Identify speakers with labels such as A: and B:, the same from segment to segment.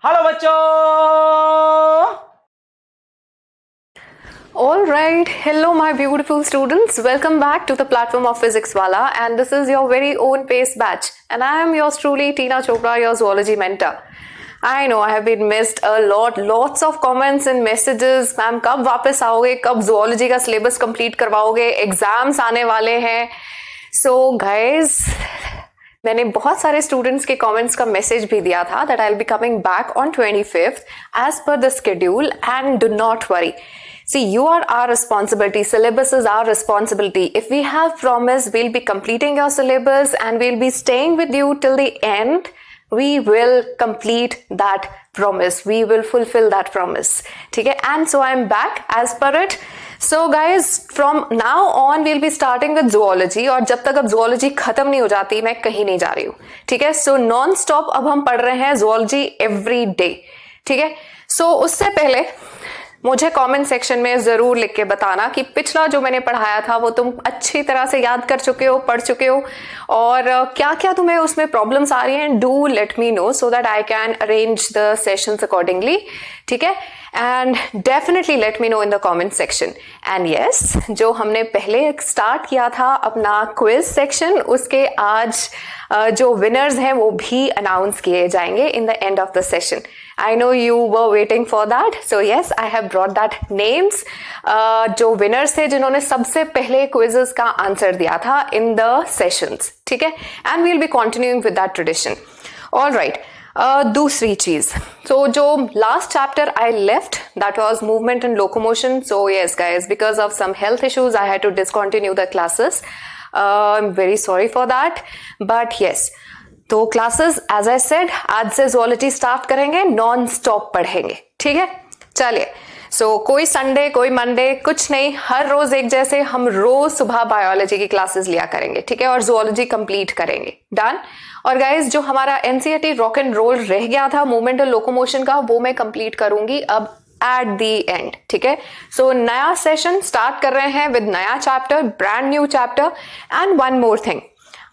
A: Hello बच्चों।
B: All right, hello my beautiful students. Welcome back to the platform of Physics Wala, and this is your very own PACE batch, and I am yours truly, Tina Chopra, your zoology mentor. I know I have been missed a lot, lots of comments and messages. Ma'am कब वापस आओगे, कब zoology का syllabus complete करवाओगे, exams आने वाले हैं. So guys, मैंने बहुत सारे स्टूडेंट्स के कमेंट्स का मैसेज भी दिया था that I'll be coming back on 25th as per the schedule, and do not worry. See, you are our responsibility. Syllabus is our responsibility. If we have promised, we'll be completing your syllabus and we'll be staying with you till the end. We will complete that promise. We will fulfill that promise. Okay? And so I'm back as per it. So guys, from now on we'll be starting with zoology, और जब तक अब zoology खत्म नहीं हो जाती मैं कहीं नहीं जा रही हूँ. ठीक है? So non stop अब हम पढ़ रहे हैं zoology every day. ठीक है? So उससे पहले मुझे कमेंट सेक्शन में जरूर लिख के बताना कि पिछला जो मैंने पढ़ाया था वो तुम अच्छी तरह से याद कर चुके हो, पढ़ चुके हो, और क्या क्या तुम्हें उसमें प्रॉब्लम्स आ रही हैं. Do let me know so that I can arrange the sessions accordingly. ठीक है? And definitely let me know in the comment section. And yes, जो हमने पहले स्टार्ट किया था अपना क्विज सेक्शन, उसके आज जो विनर्स हैं वो भी अनाउंस किए जाएंगे in the end of the session. I know you were waiting for that. So yes, I have brought that names. जो winners थे जिन्होंने सबसे पहले quizzes का answer दिया था in the sessions. ठीक है? And we'll be continuing with that tradition. All right. दूसरी चीज, so जो last chapter I left, that was movement and locomotion. So yes guys, because of some health issues I had to discontinue the classes. I'm very sorry for that. But yes, तो classes as I said आज से zoology start करेंगे, non stop पढ़ेंगे. ठीक है? चलिए, सो कोई Sunday कोई मंडे कुछ नहीं, हर रोज एक जैसे हम रोज सुबह बायोलॉजी की क्लासेस लिया करेंगे. ठीक है? और zoology कंप्लीट करेंगे. डन. और गाइज, जो हमारा एनसीईआरटी रॉक एंड रोल रह गया था मूवमेंट और लोकोमोशन का, वो मैं कंप्लीट करूंगी अब एट दी एंड. ठीक है? सो नया सेशन स्टार्ट कर रहे हैं विद नया chapter, brand new chapter. And one more thing,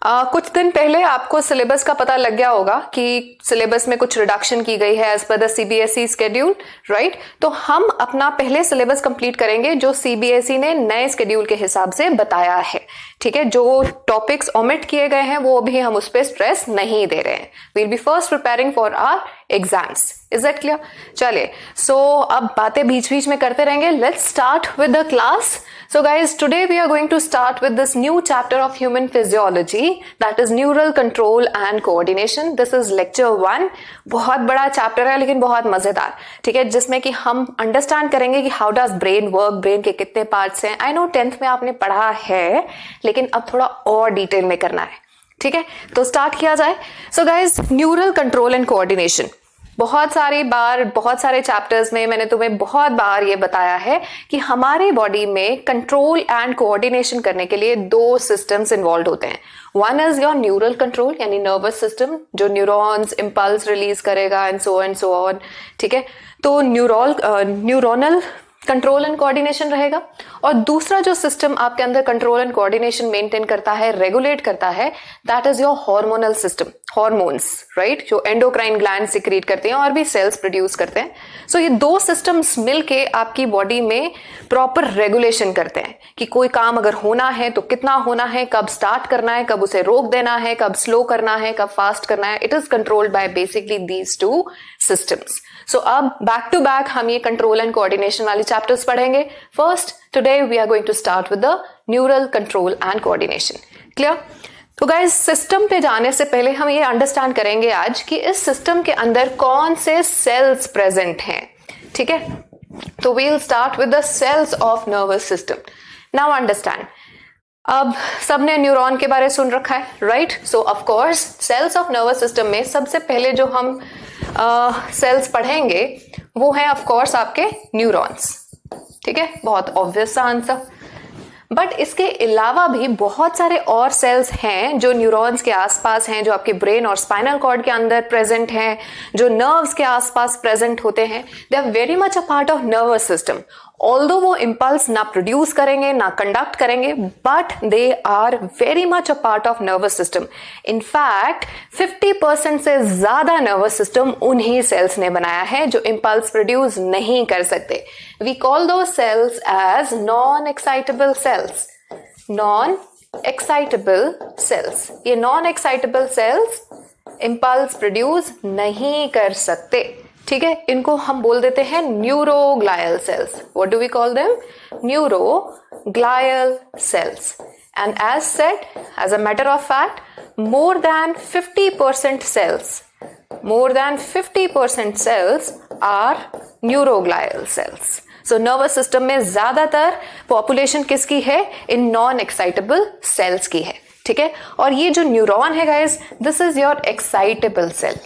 B: कुछ दिन पहले आपको सिलेबस का पता लग गया होगा कि सिलेबस में कुछ रिडक्शन की गई है as per the CBSE schedule, right? तो हम अपना पहले सिलेबस कंप्लीट करेंगे जो सीबीएसई ने नए स्केड्यूल के हिसाब से बताया है. ठीक है? जो टॉपिक्स ओमिट किए गए हैं वो अभी हम उस पर स्ट्रेस नहीं दे रहे हैं. We'll be first preparing for our exams. Is that clear? चलिए, सो अब बातें बीच बीच में करते रहेंगे. Let's start with the class. So guys, today we are going to start with this new chapter of human physiology, that is neural control and coordination. This is lecture 1. बहुत बड़ा चैप्टर है लेकिन बहुत मजेदार. ठीक है? जिसमें कि हम अंडरस्टैंड करेंगे कि how does brain work, brain के कितने पार्ट्स हैं. आई नो 10th में आपने पढ़ा है, लेकिन अब थोड़ा और डिटेल में करना है. ठीक है? तो स्टार्ट किया जाए. So guys, neural control and coordination, बहुत सारी बार बहुत सारे चैप्टर्स में मैंने तुम्हें बहुत बार ये बताया है कि हमारे बॉडी में कंट्रोल एंड कोऑर्डिनेशन करने के लिए दो सिस्टम्स इन्वॉल्व होते हैं. One is your neural control, यानी नर्वस सिस्टम जो न्यूरॉन्स इंपल्स रिलीज करेगा एंड सो ऑन. ठीक है? तो न्यूरोनल कंट्रोल एंड कोऑर्डिनेशन रहेगा. और दूसरा जो सिस्टम आपके अंदर कंट्रोल एंड कोऑर्डिनेशन मेंटेन करता है, रेगुलेट करता है, that is your hormonal system. Hormones, right? जो एंडोक्राइन ग्लैंड सिक्रीट करते हैं और भी सेल्स प्रोड्यूस करते हैं. सो ये दो सिस्टम्स मिलके आपकी बॉडी में प्रॉपर रेगुलेशन करते हैं कि कोई काम अगर होना है तो कितना होना है, कब स्टार्ट करना है, कब उसे रोक देना है, कब स्लो करना है, कब फास्ट करना है. It is controlled by basically these two systems. So अब बैक टू बैक हम ये कंट्रोल एंड कोऑर्डिनेशन वाली चैप्टर्स पढ़ेंगे. First, today we are going to start with the neural control and coordination. Clear? तो guys, system पे जाने से पहले हम ये अंडरस्टैंड करेंगे आज कि इस सिस्टम के अंदर कौन से सेल्स प्रेजेंट हैं. ठीक है? तो we will start with the cells of nervous system. Now understand, अब सबने न्यूरॉन के बारे में सुन रखा है, right? So of course cells of nervous system में सबसे पहले जो हम सेल्स पढ़ेंगे वो है ऑफ कोर्स आपके न्यूरॉन्स. ठीक है? बहुत ऑब्वियस सा आंसर. बट इसके अलावा भी बहुत सारे और सेल्स हैं जो न्यूरॉन्स के आसपास हैं, जो आपके ब्रेन और स्पाइनल कॉर्ड के अंदर प्रेजेंट हैं, जो नर्व्स के आसपास प्रेजेंट होते हैं. They are very much a part of nervous system. Although वो इम्पल्स ना प्रोड्यूस करेंगे ना कंडक्ट करेंगे, but they are very much a part of nervous system. In fact 50% से ज्यादा नर्वस सिस्टम उन्हीं सेल्स ने बनाया है जो इम्पल्स प्रोड्यूस नहीं कर सकते. We call those cells as non excitable cells. Non excitable cells, ये non excitable cells impulse produce नहीं कर सकते. ठीक है, इनको हम बोल देते हैं neuroglial cells. What do we call them? Neuroglial cells. And as said, as a matter of fact, more than 50% cells are neuroglial cells. So nervous system में ज्यादातर population किसकी है? इन नॉन एक्साइटेबल सेल्स की है. ठीक है, और ये जो न्यूरॉन है guys, this is your excitable cell.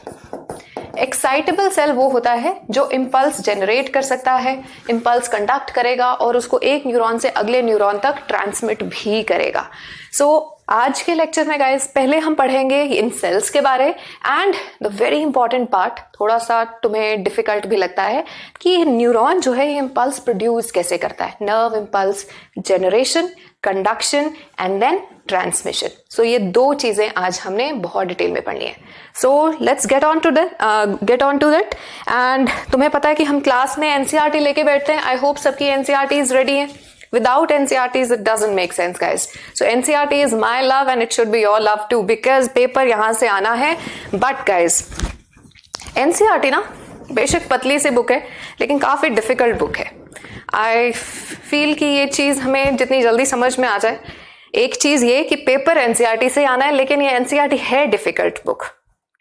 B: Excitable cell वो होता है जो इम्पल्स जनरेट कर सकता है, इम्पल्स कंडक्ट करेगा और उसको एक न्यूरॉन से अगले न्यूरॉन तक ट्रांसमिट भी करेगा. सो आज के लेक्चर में गाइस पहले हम पढ़ेंगे इन सेल्स के बारे, and the very important part, थोड़ा सा तुम्हें डिफिकल्ट भी लगता है, कि न्यूरॉन जो है ये इम्पल्स प्रोड्यूस कैसे करता है. Nerve impulse generation, conduction and then transmission. So ये दो चीजें आज हमने बहुत डिटेल में पढ़नी है. So let's get on to that. And तुम्हें पता है कि हम क्लास में एनसीईआरटी लेके बैठते हैं. आई होप सबकी एनसीईआरटीज रेडी है. Without NCERTs, it doesn't make sense, guys. So NCERT is my love and it should be your love too, because paper यहाँ से आना है. But guys, NCERT ना बेशक पतली सी बुक है, लेकिन काफी डिफिकल्ट बुक है. I feel कि ये चीज हमें जितनी जल्दी समझ में आ जाए. एक चीज ये कि पेपर NCERT से आना है, लेकिन ये NCERT है डिफिकल्ट बुक.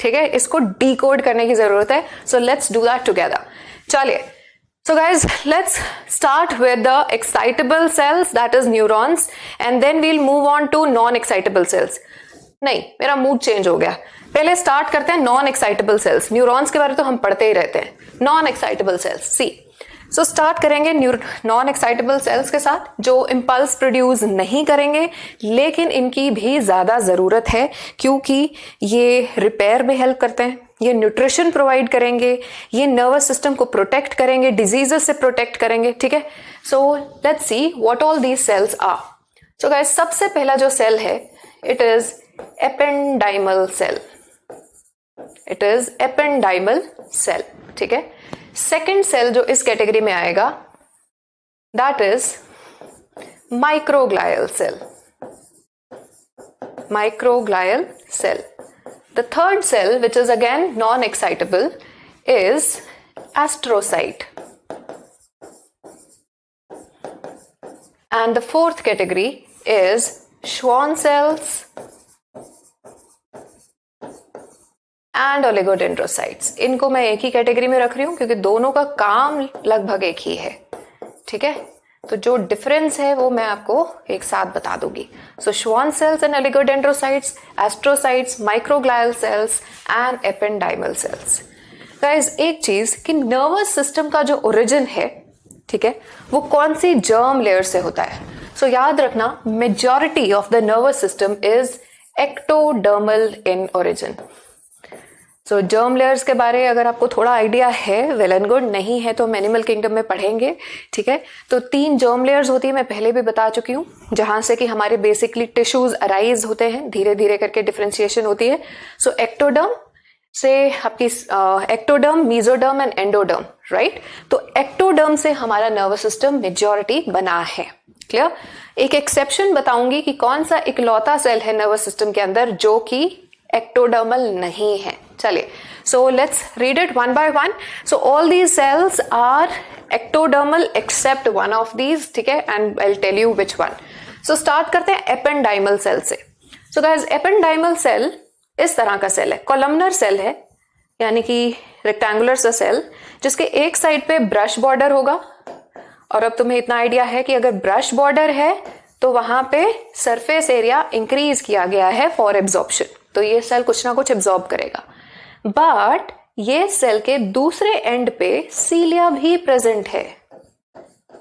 B: ठीक है, इसको डिकोड करने की जरूरत है. So let's do that together. चलिए. So guys, let's start with the excitable cells, that is neurons, and then we'll move on to non-excitable cells. नहीं, मेरा मूड चेंज हो गया. पहले स्टार्ट करते हैं नॉन एक्साइटेबल सेल्स. न्यूरॉन्स के बारे तो हम पढ़ते ही रहते हैं. नॉन एक्साइटेबल सेल्स, सी. सो स्टार्ट करेंगे नॉन एक्साइटेबल सेल्स के साथ, जो इम्पल्स प्रोड्यूस नहीं करेंगे, लेकिन इनकी भी ज्यादा जरूरत है, क्योंकि ये रिपेयर में हेल्प करते हैं, ये न्यूट्रिशन प्रोवाइड करेंगे, ये नर्वस सिस्टम को प्रोटेक्ट करेंगे, डिजीजेस से प्रोटेक्ट करेंगे. ठीक है, so let's see what all these cells are. So guys, सबसे पहला जो सेल है, it is ependymal cell. It is ependymal cell. ठीक है, सेकेंड सेल जो इस कैटेगरी में आएगा, that is microglial cell. Microglial cell. The third cell, which is again non-excitable, is astrocyte. And the fourth category is Schwann cells and oligodendrocytes. इनको मैं एक ही category में रख रही हूं क्योंकि दोनों का काम लगभग एक ही है. ठीक है, तो जो डिफरेंस है वो मैं आपको एक साथ बता दूंगी. सो Schwann cells and oligodendrocytes, astrocytes, microglial cells and ependymal cells. Guys, एक चीज कि नर्वस सिस्टम का जो ओरिजिन है, ठीक है, वो कौन सी जर्म लेयर से होता है. सो याद रखना, majority of the nervous system is ectodermal in origin. So germ layers के बारे अगर आपको थोड़ा आइडिया है, वेल एंड गुड. नहीं है तो हम एनिमल किंगडम में पढ़ेंगे. ठीक है, तो 3 जर्म लेयर्स होती है, मैं पहले भी बता चुकी हूँ, जहां से कि हमारे बेसिकली टिश्यूज अराइज होते हैं, धीरे धीरे करके डिफरेंशिएशन होती है. सो एक्टोडर्म से आपकी ectoderm, mesoderm and endoderm, right. तो एक्टोडर्म से हमारा नर्वस सिस्टम मेजॉरिटी बना है. क्लियर. एक एक्सेप्शन बताऊंगी कि कौन सा इकलौता सेल है नर्वस सिस्टम के अंदर जो कि एक्टोडर्मल नहीं है. चलिए, so let's read it one by one. So all these cells are ectodermal except one of these. ठीक है, and I will tell you which one. So start करते हैं एपेंडाइमल सेल से. सो गाइस, एपेंडाइमल सेल इस तरह का cell है, columnar cell है, यानी कि रेक्टेंगुलर सा सेल, जिसके एक साइड पे ब्रश बॉर्डर होगा. और अब तुम्हें इतना आइडिया है कि अगर ब्रश बॉर्डर है तो वहां पे सरफेस एरिया इंक्रीज किया गया है फॉर एब्जॉर्प्शन. तो ये सेल कुछ ना कुछ एब्जॉर्ब करेगा. बट ये सेल के दूसरे एंड पे सीलिया भी प्रेजेंट है.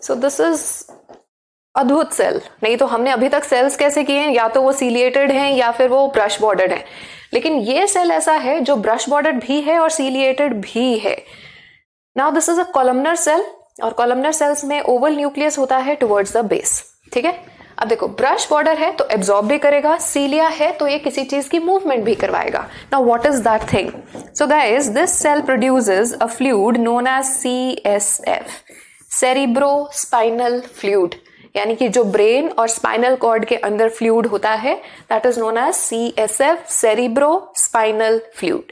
B: सो दिस इज अद्भुत सेल. नहीं तो हमने अभी तक सेल्स कैसे किए हैं, या तो वो सीलिएटेड हैं या फिर वो ब्रश बॉर्डर्ड हैं. लेकिन ये सेल ऐसा है जो ब्रश बॉर्डर्ड भी है और सीलिएटेड भी है. Now this is a columnar cell. और कॉलमनर सेल्स में ओवल न्यूक्लियस होता है टुवर्ड्स द बेस, ठीक है। अब देखो ब्रश बॉर्डर है तो एब्जॉर्ब भी करेगा, सीलिया है तो ये किसी चीज की मूवमेंट भी करवाएगा। Now what is that thing? So guys, this cell produces a fluid known as CSF, cerebrospinal fluid, यानी कि जो ब्रेन और स्पाइनल कॉर्ड के अंदर फ्लूइड होता है that is known as CSF, cerebrospinal fluid.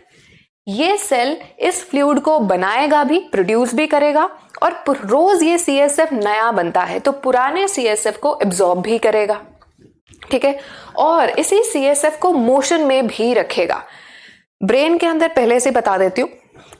B: ये सेल इस फ्लूइड को बनाएगा भी, प्रोड्यूस भी करेगा, और रोज ये CSF नया बनता है तो पुराने CSF को एब्जॉर्ब भी करेगा, ठीक है, और इसी CSF को मोशन में भी रखेगा। ब्रेन के अंदर पहले से बता देती हूँ,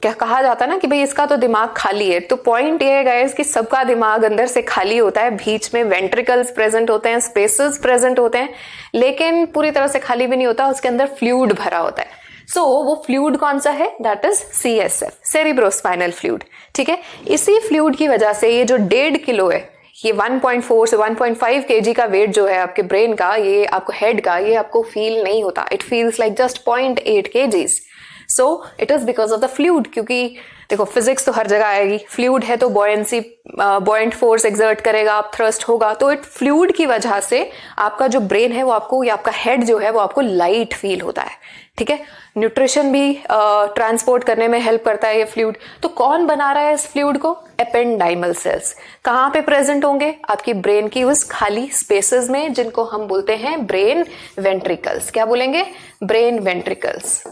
B: क्या कहा जाता है ना कि भाई इसका तो दिमाग खाली है, तो पॉइंट ये है गाइस कि सबका दिमाग अंदर से खाली होता है, बीच में वेंट्रिकल्स प्रेजेंट होते हैं, स्पेसेस प्रेजेंट होते हैं, लेकिन पूरी तरह से खाली भी नहीं होता, उसके अंदर फ्लूइड भरा होता है। सो वो फ्लूइड कौन सा है? That is CSF, cerebrospinal fluid, ठीक है। इसी फ्लूइड की वजह से ये जो 1.5 किलो है, ये 1.4 से 1.5 kg का वेट जो है आपके ब्रेन का, ये आपको हेड का, ये आपको फील नहीं होता, it feels like just 0.8 kgs। So it is because of the fluid, क्योंकि देखो फिजिक्स तो हर जगह आएगी, फ्लूइड है तो बॉयंसी, बॉयंट फोर्स एक्सर्ट करेगा, आप थ्रस्ट होगा, तो इट फ्लूइड की वजह से आपका जो ब्रेन है वो आपको, या आपका हेड जो है वो आपको लाइट फील होता है, ठीक है। न्यूट्रिशन भी ट्रांसपोर्ट करने में हेल्प करता है ये फ्लूइड। तो कौन बना रहा है इस फ्लूइड को? Ependymal sales. कहाँ पे प्रेजेंट होंगे? आपकी ब्रेन की उस खाली स्पेसेस में, जिनको हम बोलते हैं ब्रेन वेंट्रिकल्स। क्या बोलेंगे? Brain ventricles.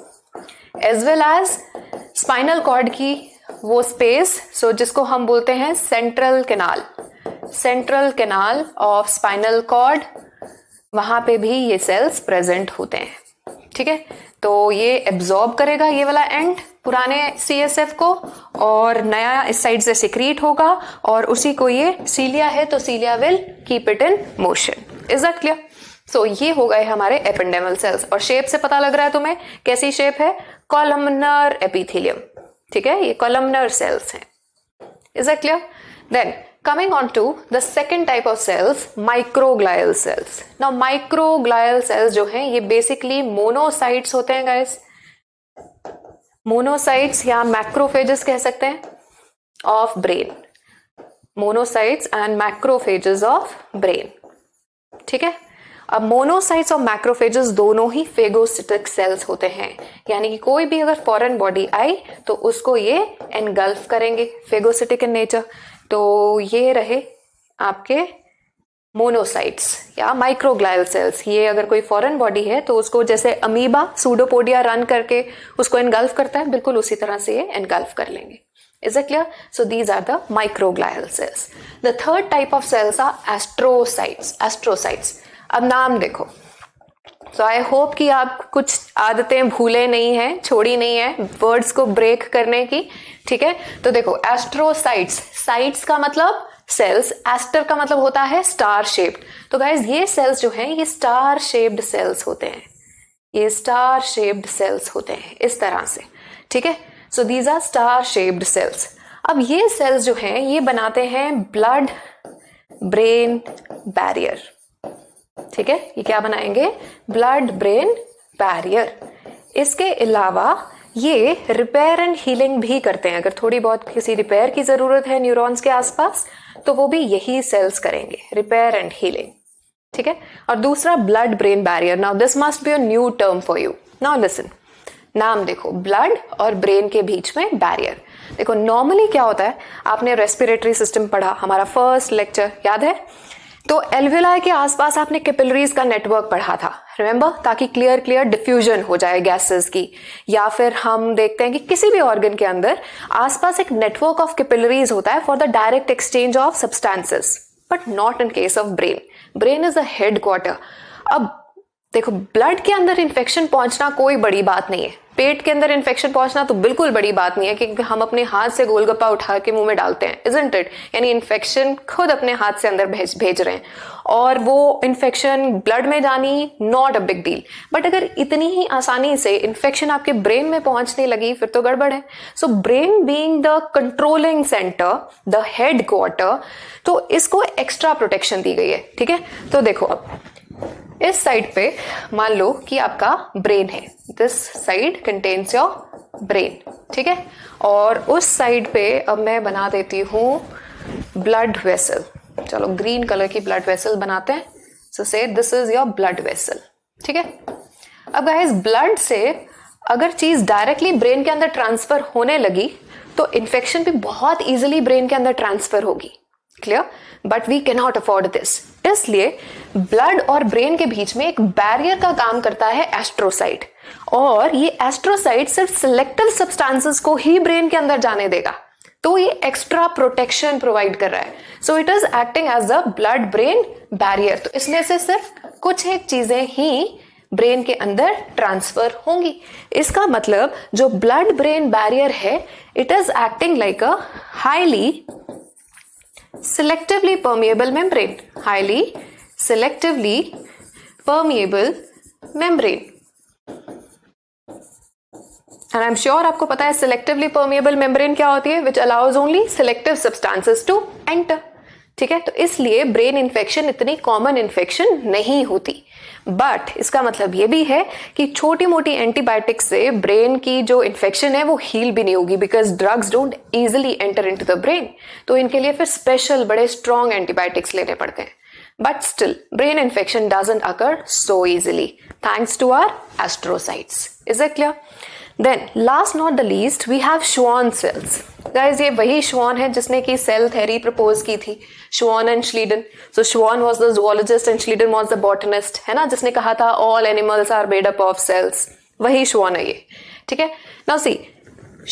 B: As well as spinal cord की वो स्पेस, सो जिसको हम बोलते हैं central canal, central canal of spinal cord, वहां पे भी ये सेल्स प्रेजेंट होते हैं, ठीक है। तो ये एब्जॉर्ब करेगा ये वाला एंड पुराने CSF को, और नया इस साइड से सिक्रीट होगा, और उसी को ये सीलिया है तो cilia will keep it in motion. Is that clear? So ये हो गए हमारे एपेंडेमल सेल्स, और शेप से पता लग रहा है तुम्हें कैसी शेप है? कॉलमनर एपिथेलियम, ठीक है, ये कॉलमनर सेल्स हैं। Is that clear? Then coming on to the second type of cells, microglial cells. Now microglial cells जो हैं ये basically monocytes होते हैं guys, monocytes या macrophages कह सकते हैं of brain, monocytes and macrophages of brain, ठीक है। अब मोनोसाइट्स और मैक्रोफेजेस दोनों ही फेगोसिटिक सेल्स होते हैं, यानी कि कोई भी अगर फॉरेन बॉडी आई तो उसको ये एनगल्फ करेंगे, फेगोसिटिक इन नेचर। तो ये रहे आपके मोनोसाइट्स या माइक्रोग्लायल सेल्स। ये अगर कोई फॉरेन बॉडी है तो उसको जैसे अमीबा सूडोपोडिया रन करके उसको एनगल्फ करता है, बिल्कुल उसी तरह से ये एनगल्फ कर लेंगे। Is it clear? So these are the microglial cells. The third type of cells are astrocytes. Astrocytes. अब नाम देखो, तो आई होप कि आप कुछ आदतें भूले नहीं हैं, छोड़ी नहीं है वर्ड्स को ब्रेक करने की, ठीक है। तो देखो एस्ट्रोसाइट्स, साइट्स का मतलब सेल्स, एस्टर का मतलब होता है स्टार शेप्ड। तो गाइज ये सेल्स जो हैं ये स्टार शेप्ड सेल्स होते हैं, ये स्टार शेप्ड सेल्स होते हैं इस तरह से, ठीक है। So these are star shaped cells. अब ये सेल्स जो हैं ये बनाते हैं ब्लड ब्रेन बैरियर, ठीक है। ये क्या बनाएंगे? Blood brain barrier. इसके अलावा ये रिपेयर एंड हीलिंग भी करते हैं, अगर थोड़ी बहुत किसी रिपेयर की जरूरत है न्यूरॉन्स के आसपास तो वो भी यही सेल्स करेंगे, रिपेयर एंड हीलिंग, ठीक है। और दूसरा blood brain barrier. Now this must be a new term for you. Now listen, नाम देखो, ब्लड और ब्रेन के बीच में बैरियर। देखो नॉर्मली क्या होता है, आपने रेस्पिरेटरी सिस्टम पढ़ा, हमारा फर्स्ट लेक्चर याद है, तो एल्विलाई के आसपास आपने कैपिलरीज का नेटवर्क पढ़ा था, रिमेंबर, ताकि क्लियर डिफ्यूजन हो जाए गैसेस की। या फिर हम देखते हैं कि किसी भी ऑर्गन के अंदर आसपास एक नेटवर्क ऑफ कैपिलरीज होता है for the direct exchange of substances, but not in case of brain. Brain is a headquarter. अब देखो ब्लड के अंदर इन्फेक्शन पहुंचना कोई बड़ी बात नहीं है, पेट के अंदर इन्फेक्शन पहुंचना तो बिल्कुल बड़ी बात नहीं है, क्योंकि हम अपने हाथ से गोलगप्पा उठा के मुंह में डालते हैं, इजंट इट, यानी इन्फेक्शन खुद अपने हाथ से अंदर भेज रहे हैं, और वो इन्फेक्शन ब्लड में जानी not a big deal. But अगर इतनी ही आसानी से इन्फेक्शन आपके ब्रेन में पहुंचने लगी फिर तो गड़बड़ है। So brain being the controlling centre, the head quarter, तो इसको एक्स्ट्रा प्रोटेक्शन दी गई है, ठीक है। तो देखो अब इस साइड पे मान लो कि आपका ब्रेन है, this side contains your brain, ठीक है। और उस साइड पे अब मैं बना देती हूं ब्लड वेसल, चलो ग्रीन कलर की ब्लड वेसल बनाते हैं. सो से this is your blood vessel. ठीक है. अब गाइस ब्लड से अगर चीज डायरेक्टली ब्रेन के अंदर ट्रांसफर होने लगी तो इन्फेक्शन भी बहुत इजीली ब्रेन के अंदर ट्रांसफर होगी. Clear. But we can not afford this. इसलिए ब्लड और ब्रेन के बीच में एक बैरियर का काम करता है एस्ट्रोसाइट, और ये एस्ट्रोसाइट सिर्फ सिलेक्टिव सब्सटेंसेस को ही ब्रेन के अंदर जाने देगा. तो ये एक्स्ट्रा प्रोटेक्शन प्रोवाइड कर रहा है. So it is acting as a blood brain barrier. तो इसमें से सिर्फ कुछ एक चीजें ही ब्रेन के अंदर ट्रांसफर होंगी. इसका मतलब जो ब्लड ब्रेन बैरियर है it is acting like a highly selectively permeable membrane. Highly selectively permeable membrane. And I'm sure आपको पता है selectively permeable membrane क्या होती है, which allows only selective substances to enter. ठीक है. तो इसलिए ब्रेन इन्फेक्शन इतनी कॉमन इन्फेक्शन नहीं होती. बट इसका मतलब ये भी है कि छोटी मोटी एंटीबायोटिक्स से ब्रेन की जो इन्फेक्शन है वो हील भी नहीं होगी, because drugs don't easily enter into the brain. तो इनके लिए फिर स्पेशल बड़े स्ट्रॉन्ग एंटीबायोटिक्स लेने पड़ते हैं. But still brain infection doesn't occur so easily thanks to our astrocytes. Is it clear? Then last not the least we have Schwann cells. Guys, ये वही Schwann है जिसने की सेल थ्योरी प्रपोज की थी, Schwann and Schleiden. So Schwann was the zoologist and Schleiden was the botanist, है ना, जिसने कहा था all animals are made up of cells. वही Schwann है ये. ठीक है. Now see,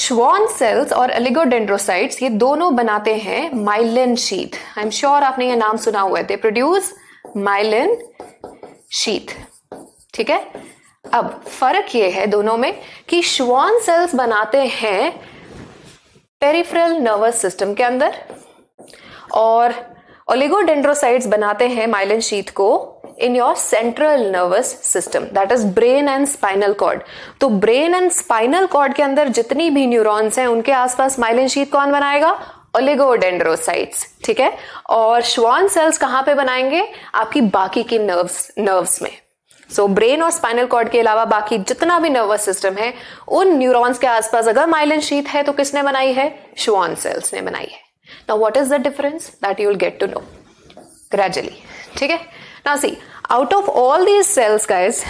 B: Schwann cells और oligodendrocytes ये दोनों बनाते हैं myelin sheath. I'm sure आपने ये नाम सुना हुआ है. They produce myelin sheath. ठीक है. अब फर्क ये है दोनों में कि श्वान सेल्स बनाते हैं पेरिफेरल नर्वस सिस्टम के अंदर और ओलिगोडेंड्रोसाइट्स बनाते हैं माइलिन शीथ को in your central nervous system, that is brain and spinal cord. तो ब्रेन एंड स्पाइनल कॉर्ड के अंदर जितनी भी न्यूरॉन्स हैं उनके आसपास माइलिन शीथ कौन बनाएगा? ओलिगोडेंड्रोसाइट्स. ठीक है. और श्वान सेल्स कहां पे बनाएंगे? आपकी बाकी की नर्व्स में. सो ब्रेन और स्पाइनल कॉर्ड के अलावा बाकी जितना भी नर्वस सिस्टम है उन न्यूरॉन्स के आसपास अगर माइलिन शीथ है तो किसने बनाई है? Schwann सेल्स ने बनाई है. Now what is the difference? That you will get to know gradually. ठीक है. Now see, out of all these cells guys,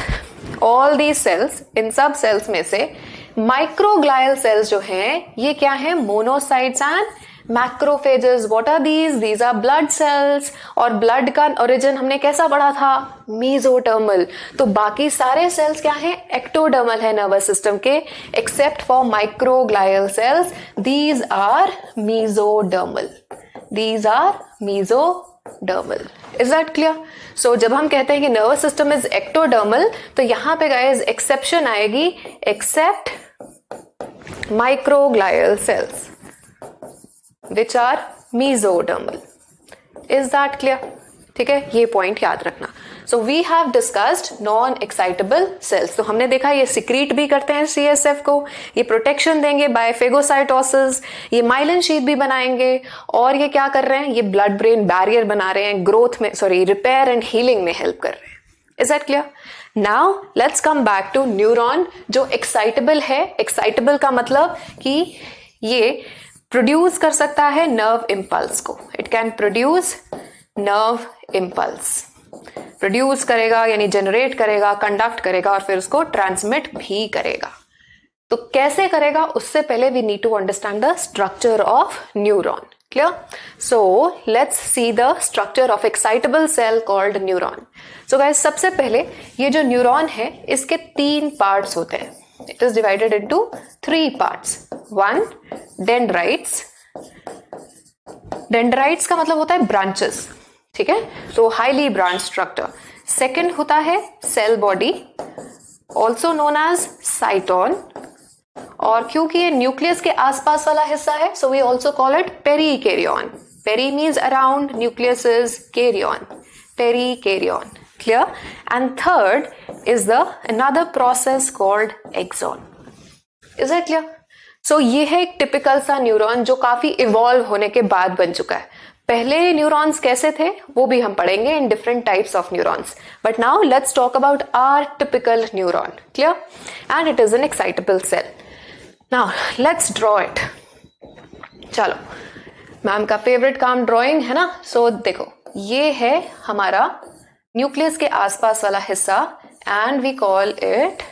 B: all these cells, इन सब सेल्स में से माइक्रोग्लायल सेल्स जो हैं ये क्या है? Monocytes and macrophages. What are these? These are blood cells. और ब्लड का ओरिजिन हमने कैसा पढ़ा था? मीजोडर्मल. तो बाकी सारे सेल्स क्या हैं? एक्टोडर्मल है नर्वस सिस्टम के, except for microglial cells. These are mesodermal. These are mesodermal. Is that clear? So जब हम कहते हैं कि नर्वस सिस्टम इज एक्टोडर्मल तो यहां पे गाइस एक्सेप्शन आएगी, except microglial cells which are mesodermal. Is that clear? ठीक है. ये पॉइंट याद रखना. So we have discussed non-excitable cells. तो हमने देखा ये सिक्रीट भी करते हैं CSF को, ये प्रोटेक्शन देंगे बाय फेगोसाइटोसिस, ये माइलिन शीथ भी बनाएंगे, और ये क्या कर रहे हैं? ये ब्लड ब्रेन बैरियर बना रहे हैं, ग्रोथ में रिपेयर एंड हीलिंग में हेल्प कर रहे हैं. Is that clear? Now let's come back to neuron जो एक्साइटेबल है. एक्साइटेबल का मतलब कि ये प्रोड्यूस कर सकता है नर्व इम्पल्स को. It can produce nerve impulse. Produce करेगा यानी जनरेट करेगा, कंडक्ट करेगा और फिर उसको ट्रांसमिट भी करेगा. तो कैसे करेगा उससे पहले we need to understand the structure of neuron. Clear? So let's see the structure of excitable cell called neuron. So guys सबसे पहले ये जो न्यूरॉन है इसके 3 पार्ट्स होते हैं. It is divided into 3 parts. 1, dendrites. Dendrites का मतलब होता है branches. ठीक है. So highly branched structure. Second होता है cell body, also known as cyton. और क्योंकि ये न्यूक्लियस के आसपास वाला हिस्सा है, so we also call it perikaryon. Peri means around, nucleus is karyon. Perikaryon. Clear? And third is the another process called axon. Is that clear? So ये है एक टिपिकल सा न्यूरॉन जो काफी इवॉल्व होने के बाद बन चुका है. पहले न्यूरॉन्स कैसे थे वो भी हम पढ़ेंगे in different types of neurons. But now let's talk about our typical neuron. Clear? And it is an excitable cell. Now let's draw it. चलो मैम का फेवरेट काम ड्राइंग है ना. सो देखो ये है हमारा न्यूक्लियस के आसपास वाला हिस्सा and we call it,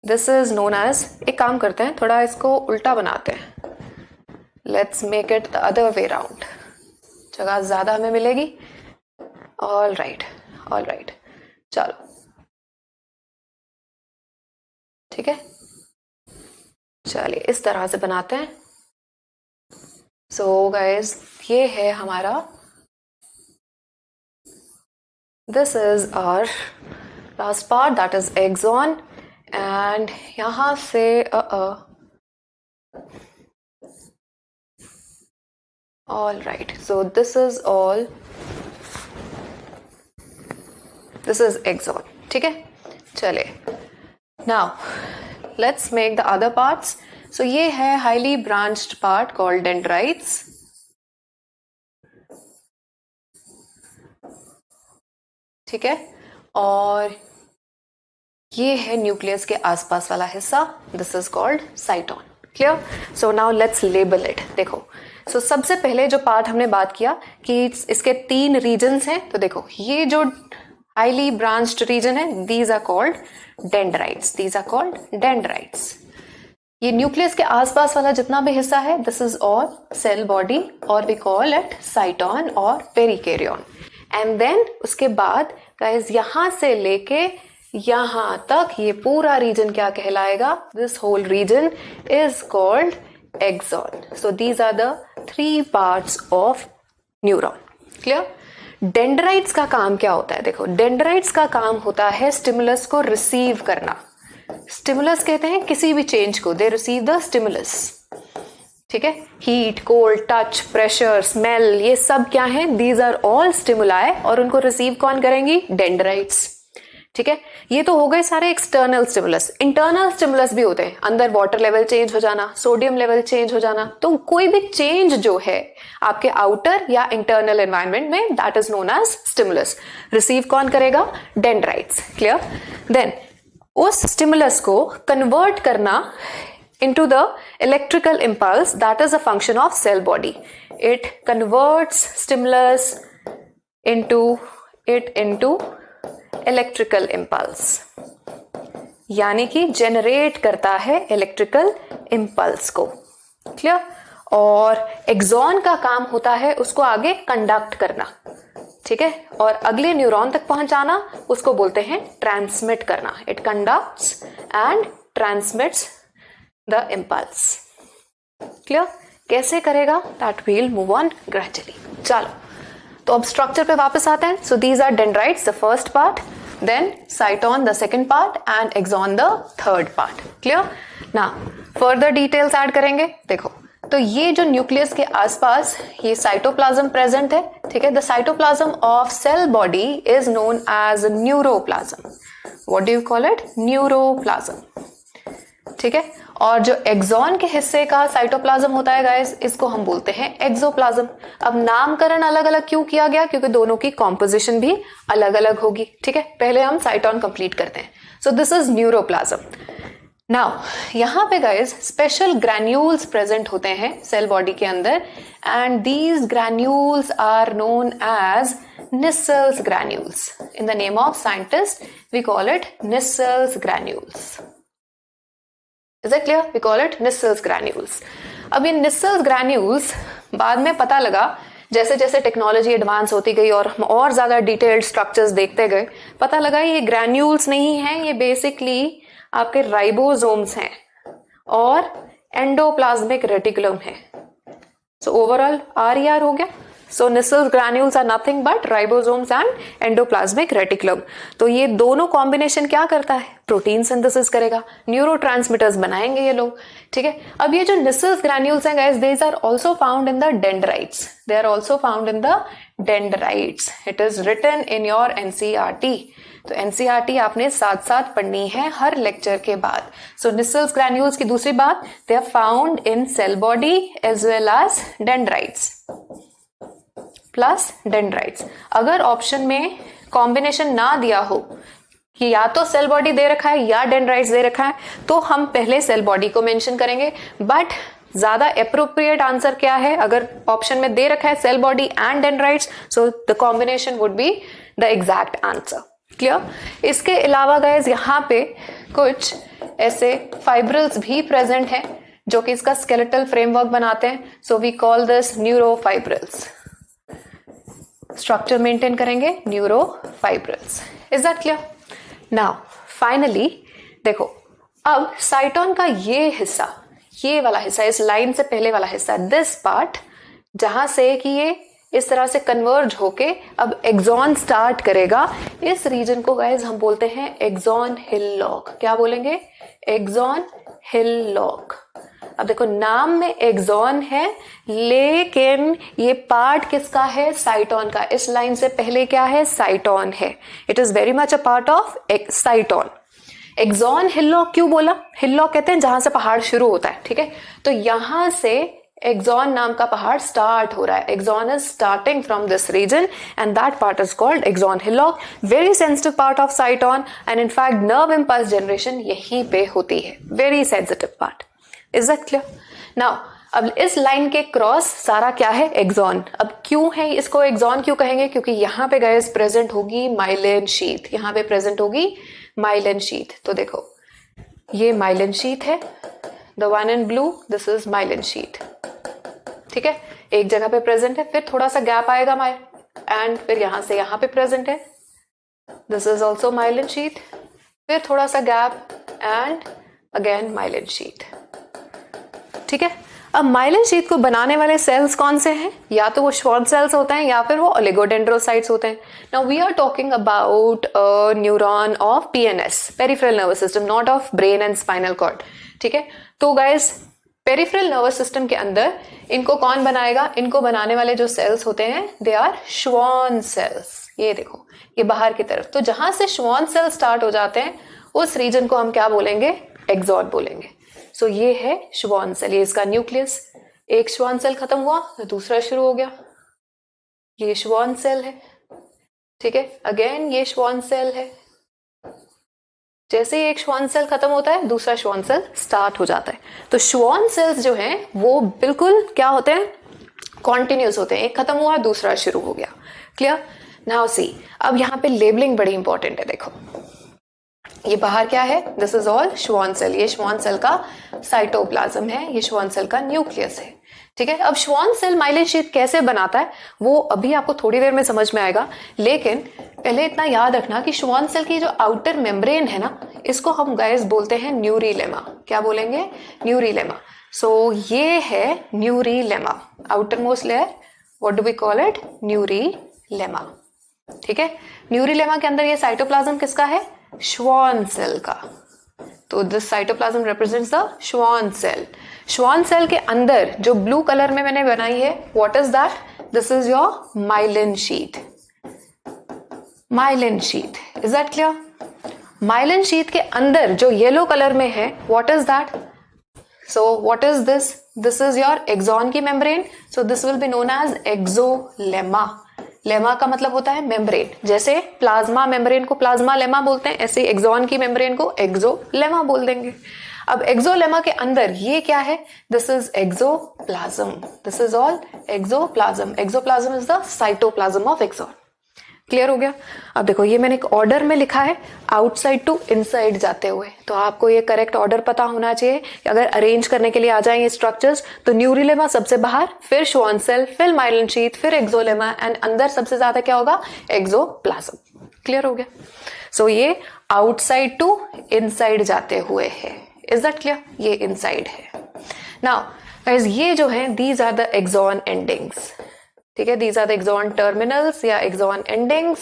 B: this is known as, एक काम करते हैं थोड़ा इसको उल्टा बनाते हैं. Let's make it the other way round, जगह ज्यादा हमें मिलेगी. ऑल राइट, चलो ठीक है. चलिए इस तरह से बनाते हैं. सो गाइस ये है हमारा, this is our last part that is axon. And यहां से all right, so this is all, this is axon. ठीक है. चलिए now let's make the other parts. So ये है highly branched part called dendrites. ठीक है. और ये है न्यूक्लियस के आसपास वाला हिस्सा, this is called साइटोन. Clear. So now let's label it. देखो सो सबसे पहले जो पार्ट हमने बात किया कि इसके 3 रीजन्स हैं. तो देखो ये जो हाईली ब्रांच्ड रीजन है, these are called dendrites. These are called dendrites. ये न्यूक्लियस के आसपास वाला जितना भी हिस्सा है, this is all cell body और वी कॉल इट साइटोन और पेरिकैरियन. एंड देन उसके बाद गाइस यहां से लेके यहां तक ये पूरा रीजन क्या कहलाएगा, this whole region is called axon. So these are the 3 parts of neuron. Clear. Dendrites का काम क्या होता है. देखो डेंड्राइट्स का काम होता है स्टिमुलस को रिसीव करना. स्टिमुलस कहते हैं किसी भी चेंज को, दे रिसीव द स्टिमुलस. ठीक है. Heat, cold, touch, pressure, smell, ये सब क्या है, दीज आर ऑल स्टिमुलाई. और उनको रिसीव कौन करेंगी, डेंड्राइट्स. ठीक है. ये तो हो गए सारे एक्सटर्नल स्टिमुलस. इंटरनल स्टिमुलस भी होते हैं, अंदर वाटर लेवल चेंज हो जाना, सोडियम लेवल चेंज हो जाना. तो कोई भी चेंज जो है आपके आउटर या इंटरनल एनवायरनमेंट में, that is known as stimulus. Receive कौन करेगा, डेंड्राइट्स. क्लियर. देन उस स्टिमुलस को कन्वर्ट करना into the electrical impulse, that is a function of cell body. It converts stimulus into electrical impulse, यानी कि generate करता है इलेक्ट्रिकल इम्पल्स को. क्लियर. और एक्सॉन का काम होता है उसको आगे कंडक्ट करना. ठीक है. और अगले न्यूरॉन तक पहुंचाना, उसको बोलते हैं ट्रांसमिट करना. It conducts and transmits the impulse. Clear. कैसे करेगा, that will move on gradually. चलो तो अब स्ट्रक्चर पे वापस आते हैं. So these are dendrites the first part, then cyton the second part and axon the third part. Clear. ना फर्दर डिटेल्स ऐड करेंगे. देखो तो ये जो न्यूक्लियस के आसपास ये साइटोप्लाज्म प्रेजेंट है. ठीक है. The cytoplasm of cell body is known as neuroplasm. What do you call it, neuroplasm. ठीक है. और जो एक्सॉन के हिस्से का साइटोप्लाज्म होता है गाइस, इसको हम बोलते हैं एक्सोप्लाज्म. अब नामकरण अलग अलग क्यों किया गया, क्योंकि दोनों की कॉम्पोजिशन भी अलग अलग होगी. ठीक है. पहले हम साइटोन कंप्लीट करते हैं. सो दिस इज न्यूरोप्लाज्म. नाउ यहां पे गाइस स्पेशल ग्रैन्यूल्स प्रेजेंट होते हैं सेल बॉडी के अंदर, and these granules are known as Nissl's granules. In the name of scientist we call it Nissl's granules. Is it clear? We call it Nissel's granules. अब ये Nissel's granules बाद में पता लगा, जैसे जैसे टेक्नोलॉजी एडवांस होती गई और हम और ज्यादा डिटेल्ड स्ट्रक्चर्स देखते गए, पता लगा ये ग्रैन्यूल्स नहीं है, ये बेसिकली आपके राइबोसोम्स हैं और एंडोप्लाज्मिक रेटिकुलम है. सो ओवरऑल RER हो गया. सो Nissel's granules are nothing but ribosomes and endoplasmic reticulum. तो ये दोनों कॉम्बिनेशन क्या करता है, प्रोटीन सिंथेसिस करेगा, न्यूरोट्रांसमिटर्स बनाएंगे ये लोग. ठीक है. अब ये जो Nissel's granules हैं guys, these are also found in the dendrites. They are also found in the dendrites. It is written in your NCERT. तो NCERT आपने साथ साथ पढ़नी है हर लेक्चर के बाद. सो Nissel's granules की दूसरी बात, they are found in cell body as well as dendrites. Plus dendrites. अगर ऑप्शन में कॉम्बिनेशन ना दिया हो कि या तो सेल बॉडी दे रखा है या डेंड्राइट्स दे रखा है, तो हम पहले सेल बॉडी को मेंशन करेंगे. बट ज्यादा अप्रोप्रिएट आंसर क्या है? अगर ऑप्शन में दे रखा है cell body and dendrites, so the combination would be the exact answer. Clear? इसके अलावा गाइज यहाँ पे कुछ ऐसे फाइब्रिल्स भी प्रेजेंट हैं जो कि इसका स्केलेटल फ्रेमवर्क बनाते हैं। So we call this neurofibrils. Structure maintain करेंगे neurofibrils. Is that clear? Now finally देखो, अब साइटोन का ये हिस्सा, ये वाला हिस्सा, इस लाइन से पहले वाला हिस्सा, दिस पार्ट, जहां से कि ये इस तरह से कन्वर्ज होके अब एक्सॉन स्टार्ट करेगा, इस रीजन को गाइस हम बोलते हैं एक्सॉन हिल्लॉक। क्या बोलेंगे? एक्सॉन हिल्लॉक। अब देखो नाम में एक्सॉन है, लेकिन ये पार्ट किसका है? साइटोन का। इस लाइन से पहले क्या है? साइटोन है। It is very much a part of cyton. Axon hillock क्यों बोला? हिल्लॉक कहते हैं जहां से पहाड़ शुरू होता है, ठीक है? तो यहां से एक्सॉन नाम का पहाड़ स्टार्ट हो रहा है। Axon is starting from this region and that part is called axon hillock. Very sensitive part of cyton and in fact nerve impulse generation यहीं पे होती है। Very sensitive part. Is that clear? Now अब इस line के cross सारा क्या है? एक्सॉन। अब क्यों है इसको एक्सॉन क्यों कहेंगे? क्योंकि यहाँ पे गाइस प्रेजेंट होगी माइलिन शीथ। यहाँ पे प्रेजेंट होगी माइलिन शीथ। तो देखो ये माइलिन शीथ है, the one in blue, this is myelin sheath. ठीक है, एक जगह पे प्रेजेंट है, फिर थोड़ा सा गैप आएगा एंड फिर यहां से यहां पे प्रेजेंट है, this is also myelin sheath, फिर थोड़ा सा gap and again myelin sheath. ठीक है, अब माइलिन शीथ को बनाने वाले सेल्स कौन से हैं? या तो वो श्वान सेल्स होते हैं या फिर वो ओलिगोडेंड्रोसाइट्स होते हैं। Now we are talking about a neuron of PNS, peripheral nervous system, not of brain and spinal cord. ठीक है, तो गाइस पेरिफेरल नर्वस सिस्टम के अंदर इनको कौन बनाएगा? इनको बनाने वाले जो सेल्स होते हैं दे आर श्वान सेल्स। ये देखो ये बाहर की तरफ, तो जहां से श्वान सेल स्टार्ट हो जाते हैं उस रीजन को हम क्या बोलेंगे? एक्सॉन बोलेंगे। सो ये है श्वान सेल, ये इसका न्यूक्लियस। एक श्वान सेल खत्म हुआ तो दूसरा शुरू हो गया, ये श्वान सेल है। ठीक है, अगेन ये श्वान सेल है। जैसे ही एक श्वान सेल खत्म होता है दूसरा श्वान सेल स्टार्ट हो जाता है। तो श्वान सेल्स जो हैं वो बिल्कुल क्या होते हैं? कॉन्टिन्यूस होते हैं। एक खत्म हुआ दूसरा शुरू हो गया। क्लियर? नाउ सी, अब यहाँ पे लेबलिंग बड़ी इंपॉर्टेंट है। देखो ये बाहर क्या है? This is all Schwann cell. ये श्वान सेल का साइटोप्लाज्म है, ये श्वान सेल का न्यूक्लियस है। ठीक है, अब श्वान सेल माइलिन शीथ कैसे बनाता है वो अभी आपको थोड़ी देर में समझ में आएगा, लेकिन पहले इतना याद रखना कि श्वान सेल की जो आउटर मेम्ब्रेन है ना, इसको हम गाइस बोलते हैं न्यूरीलेमा। क्या बोलेंगे? न्यूरीलेमा। सो ये है neurilemma, outer most layer. What do we call it? Neurilemma. ठीक है, न्यूरीलेमा के अंदर ये साइटोप्लाज्म किसका है? श्वान सेल का। तो this cytoplasm represents the Schwann cell. Schwann cell के अंदर जो ब्लू कलर में मैंने बनाई है, what is that? This is your myelin sheath. Myelin sheath, is that clear? Myelin sheath के अंदर जो येलो कलर में है, what is that? So what is this? This is your axon की membrane. So this will be known as axolemma. Lemma का मतलब होता है मेम्ब्रेन। जैसे प्लाज्मा मेम्ब्रेन को प्लाज्मा लेमा बोलते हैं, ऐसे एक्सॉन की मेम्ब्रेन को एक्सोलेमा बोल देंगे। अब एक्सोलेमा के अंदर ये क्या है? This is axoplasm. This is all axoplasm. Axoplasm is the cytoplasm of axon. Clear हो गया? अब देखो ये मैंने एक ऑर्डर में लिखा है, आउटसाइड टू इनसाइड जाते हुए, तो आपको ये करेक्ट ऑर्डर पता होना चाहिए। अगर अरेंज करने के लिए आ जाएंगे स्ट्रक्चर्स, तो न्यूरीलेमा सबसे बाहर, फिर श्वान सेल, फिर माइलिन शीथ, फिर एक्सोलेमा एंड अंदर सबसे ज्यादा क्या होगा? एक्सोप्लाज्म। क्लियर हो गया? सो ये आउटसाइड टू इनसाइड जाते हुए है। Is that clear? ये इनसाइड है। नाउ गाइस ये जो है these are the axon endings. ठीक है, these are the axon terminals या एक्सॉन एंडिंग्स,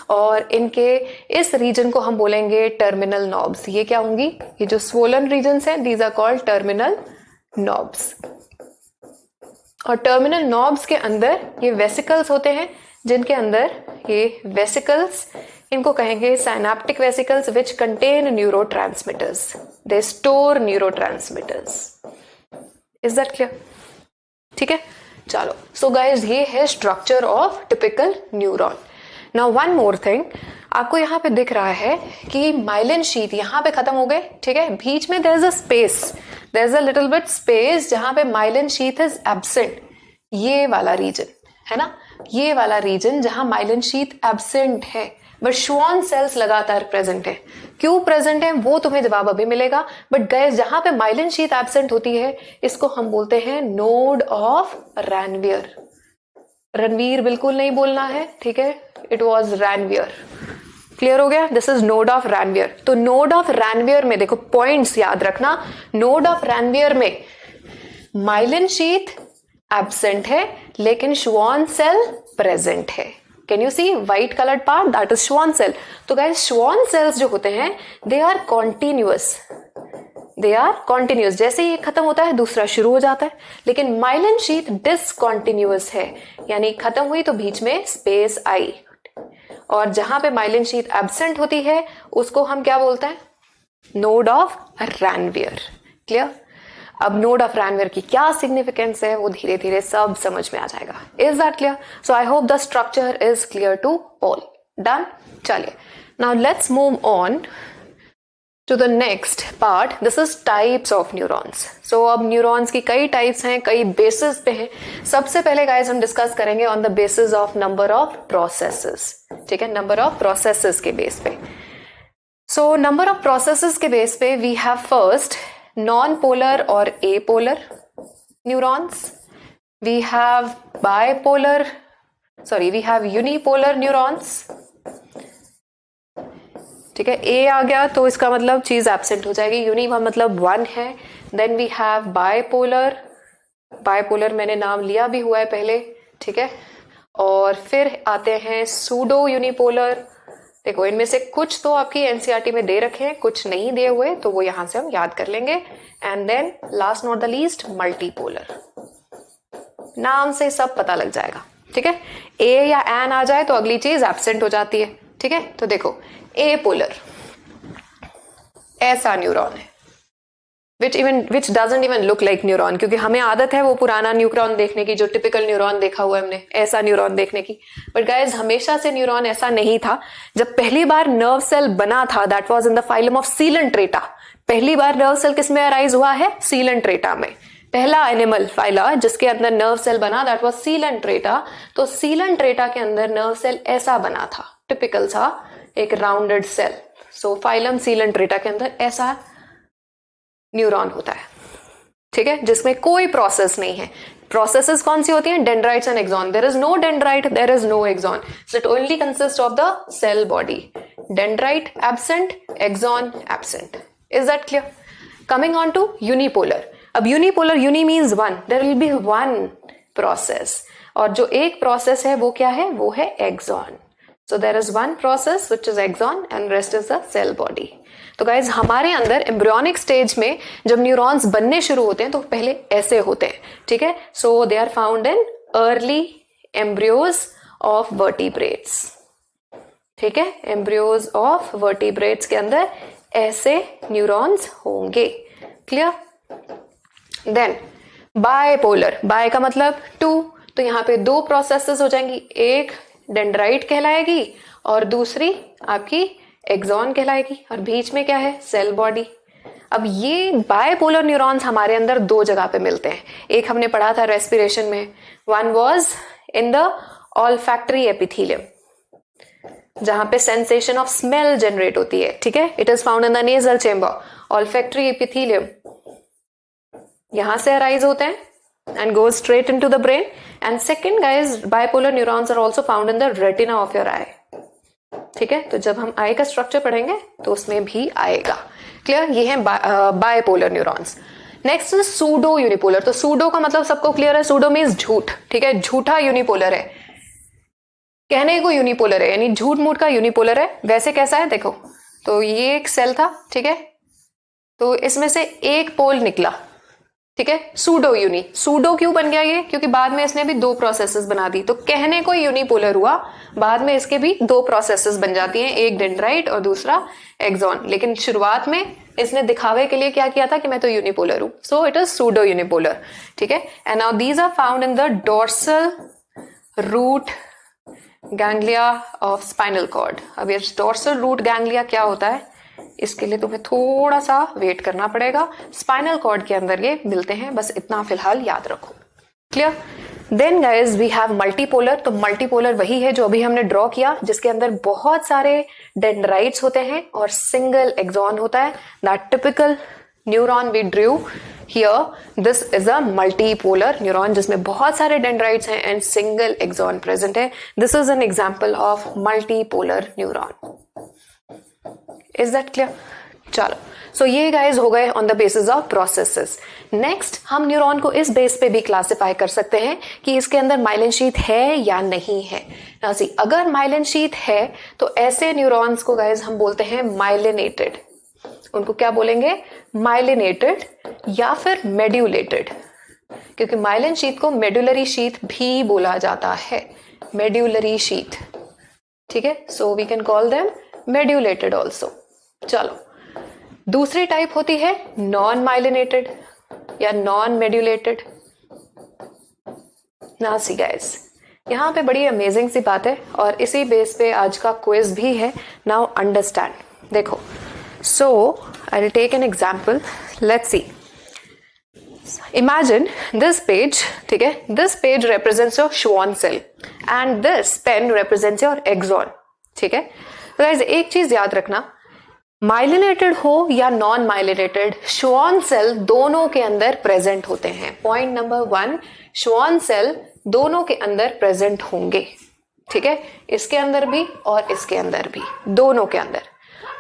B: और इनके इस रीजन को हम बोलेंगे टर्मिनल नॉब्स। ये क्या होंगी? ये जो स्वोलन रीजन्स हैं, these are called terminal knobs. और टर्मिनल नॉब्स के अंदर ये वेसिकल्स होते हैं, जिनके अंदर ये वेसिकल्स, इनको कहेंगे synaptic vesicles which contain neurotransmitters. They store neurotransmitters. Is that clear? ठीक है, चलो। सो गाइज ये है structure of typical neuron. Now one more thing, आपको यहाँ पे दिख रहा है कि माइलिन शीथ यहाँ पे खत्म हो गए। ठीक है, बीच में there is a space, there is a little bit space जहां पे माइलिन शीथ इज एब्सेंट, ये वाला रीजन है ना, ये वाला रीजन जहां माइलिन शीथ एब्सेंट है बट श्वान सेल्स लगातार प्रेजेंट है। क्यों प्रेजेंट है वो तुम्हें जवाब अभी मिलेगा, बट गाइस जहां पे माइलिन शीथ एब्सेंट होती है इसको हम बोलते हैं नोड ऑफ रैनवियर। रणवीर बिल्कुल नहीं बोलना है, ठीक है, इट वॉज रैनवियर। क्लियर हो गया, this is node of Ranvier. तो नोड ऑफ रैनवियर में देखो पॉइंट्स याद रखना, नोड ऑफ रैनवियर में माइलिन शीथ एब्सेंट है लेकिन श्वान सेल प्रेजेंट है। Can you see white coloured part, that is Schwann cell. तो गाइस श्वान सेल्स जो होते हैं they are continuous, they are continuous, जैसे ही खत्म होता है दूसरा शुरू हो जाता है। लेकिन माइलिन शीथ डिसकॉन्टिन्यूअस है, यानी खत्म हुई तो बीच में स्पेस आई, और जहां पे माइलिन शीथ एब्सेंट होती है उसको हम क्या बोलते हैं, नोड ऑफ रैनवियर। क्लियर। अब नोड ऑफ रैनवियर की क्या सिग्निफिकेंस है वो धीरे धीरे सब समझ में आ जाएगा। Is that clear? So I hope the structure is clear to all. Done. चलिए now let's move on to the next part. This is types of neurons. So अब neurons की कई types हैं, कई bases पे हैं। सबसे पहले guys हम discuss करेंगे on the basis of number of processes, ठीक है, number of processes के base पे। So number of processes के base पे we have first non-polar और apolar neurons. We have bipolar, we have unipolar neurons. ठीक है, ए आ गया तो इसका मतलब चीज एब्सेंट हो जाएगी, यूनि का मतलब वन है। Then we have bipolar, bipolar मैंने नाम लिया भी हुआ है पहले, ठीक है। और फिर आते हैं सूडो यूनिपोलर। देखो इनमें से कुछ तो आपकी एनसीईआरटी में दे रखे हैं, कुछ नहीं दिए हुए, तो वो यहां से हम याद कर लेंगे। And then last not the least multipolar, नाम से सब पता लग जाएगा, ठीक है। ए या एन आ जाए तो अगली चीज एब्सेंट हो जाती है, ठीक है। तो देखो एपोलर ऐसा न्यूरॉन है विच doesn't even look like neuron, क्योंकि हमें आदत है वो पुराना न्यूरॉन देखने की, जो टिपिकल न्यूरॉन देखा हुआ है हमने, ऐसा न्यूरॉन देखने की। बट गाइज हमेशा से न्यूरॉन ऐसा नहीं था। जब पहली बार नर्व सेल बना था that was in the phylum of Coelenterata. पहली बार नर्व सेल किस में अराइज हुआ है, सीलेंट्रेटा में। पहला एनिमल फाइला जिसके अंदर नर्व सेल बना दैट वाज सीलेंट्रेटा। तो सीलेंट्रेटा के अंदर नर्व सेल ऐसा बना था, टिपिकल सा एक राउंडेड सेल। सो फाइलम सीलेंट्रेटा के अंदर ऐसा न्यूरॉन होता है, ठीक है, जिसमें कोई प्रोसेस नहीं है। प्रोसेसेस कौन सी होती हैं, dendrites and axon. There is no dendrite, there is no axon, so it only consist of the cell body. Dendrite absent, axon absent. Is that clear? Coming on to unipolar. अब unipolar, uni means one, there will be one process, और जो एक process है वो क्या है, वो है axon. So there is one process which is axon and rest is the cell body. तो guys हमारे अंदर एम्ब्रियोनिक स्टेज में जब न्यूरॉन्स बनने शुरू होते हैं तो पहले ऐसे होते हैं, ठीक है। So they are found in early embryos of vertebrates, ठीक है। एम्ब्रियोज ऑफ वर्टिब्रेट्स के अंदर ऐसे न्यूरॉन्स होंगे। क्लियर? देन बायपोलर, बाय का मतलब टू, तो यहाँ पे दो प्रोसेसेस हो जाएंगी, एक डेंड्राइट कहलाएगी और दूसरी आपकी एक्सॉन कहलाएगी, और बीच में क्या है, सेल बॉडी। अब ये बायपोलर न्यूरॉन्स हमारे अंदर दो जगह पे मिलते हैं। एक हमने पढ़ा था रेस्पिरेशन में, one was in the olfactory epithelium जहां पे सेंसेशन ऑफ स्मेल जनरेट होती है, ठीक है। It is found in the nasal chamber. Olfactory epithelium यहां से अराइज होते हैं and goes straight into the brain. And second guys, bipolar neurons are also found in the retina of your eye, ठीक है। तो जब हम आई का स्ट्रक्चर पढ़ेंगे तो उसमें भी आएगा। क्लियर? ये है bipolar neurons. Next is pseudo unipolar. तो सूडो का मतलब सबको क्लियर है, सूडो मीन्स झूठ, ठीक है, झूठा यूनिपोलर है, कहने को यूनिपोलर है, यानी झूठ मूठ का यूनिपोलर है। वैसे कैसा है देखो, तो ये एक सेल था, ठीक है, तो इसमें से एक पोल निकला, ठीक है, सूडो यूनि। सूडो क्यों बन गया ये, क्योंकि बाद में इसने भी दो प्रोसेसेस बना दी, तो कहने को यूनिपोलर हुआ, बाद में इसके भी दो प्रोसेसेस बन जाती हैं, एक डेंड्राइट और दूसरा एक्सॉन। लेकिन शुरुआत में इसने दिखावे के लिए क्या किया था कि मैं तो यूनिपोलर हूं, so it is pseudo unipolar, ठीक है। And now these are found in the dorsal root ganglia of spinal cord. अब ये डोर्सल रूट गैंग्लिया क्या होता है, इसके लिए तुम्हें थोड़ा सा वेट करना पड़ेगा, स्पाइनल कॉर्ड के अंदर ये मिलते हैं, बस इतना फिलहाल याद रखो। Clear? Then guys we have multipolar. तो मल्टीपोलर वही है जो अभी हमने ड्रॉ किया, जिसके अंदर बहुत सारे डेंड्राइट्स होते हैं और सिंगल एक्सॉन होता है। That typical neuron we drew here, this is a multipolar neuron जिसमें बहुत सारे डेंड्राइट्स हैं एंड सिंगल एक्सॉन प्रेजेंट है। This is an example of multipolar neuron. Is that clear? चलो, सो ये गाइज हो गए on the basis of processes. Next हम न्यूरॉन को इस बेस पे भी क्लासिफाई कर सकते हैं कि इसके अंदर माइलिन शीथ है या नहीं है। ना सी, अगर माइलिन शीथ है तो ऐसे न्यूरॉन्स को गाइज हम बोलते हैं माइलिनेटेड। उनको क्या बोलेंगे? माइलिनेटेड या फिर मेड्यूलेटेड, क्योंकि माइलिन शीथ को मेडुलरी शीथ भी बोला जाता है, मेड्यूलरी शीथ। ठीक है, so we can call them medullated also. चलो, दूसरी टाइप होती है नॉन माइलिनेटेड या नॉन मेड्यूलेटेड। ना सी गाइस, यहां पे बड़ी अमेजिंग सी बात है और इसी बेस पे आज का क्विज भी है। नाउ अंडरस्टैंड, देखो, so I will take an example, let's see. Imagine this page, ठीक है, this page represents your Schwann cell and this pen represents your axon। ठीक है, तो गाइस एक चीज याद रखना, माइलिनेटेड हो या नॉन माइलिनेटेड, श्वान सेल दोनों के अंदर प्रेजेंट होते हैं। पॉइंट नंबर 1, श्वान सेल दोनों के अंदर प्रेजेंट होंगे। ठीक है, इसके अंदर भी और इसके अंदर भी, दोनों के अंदर।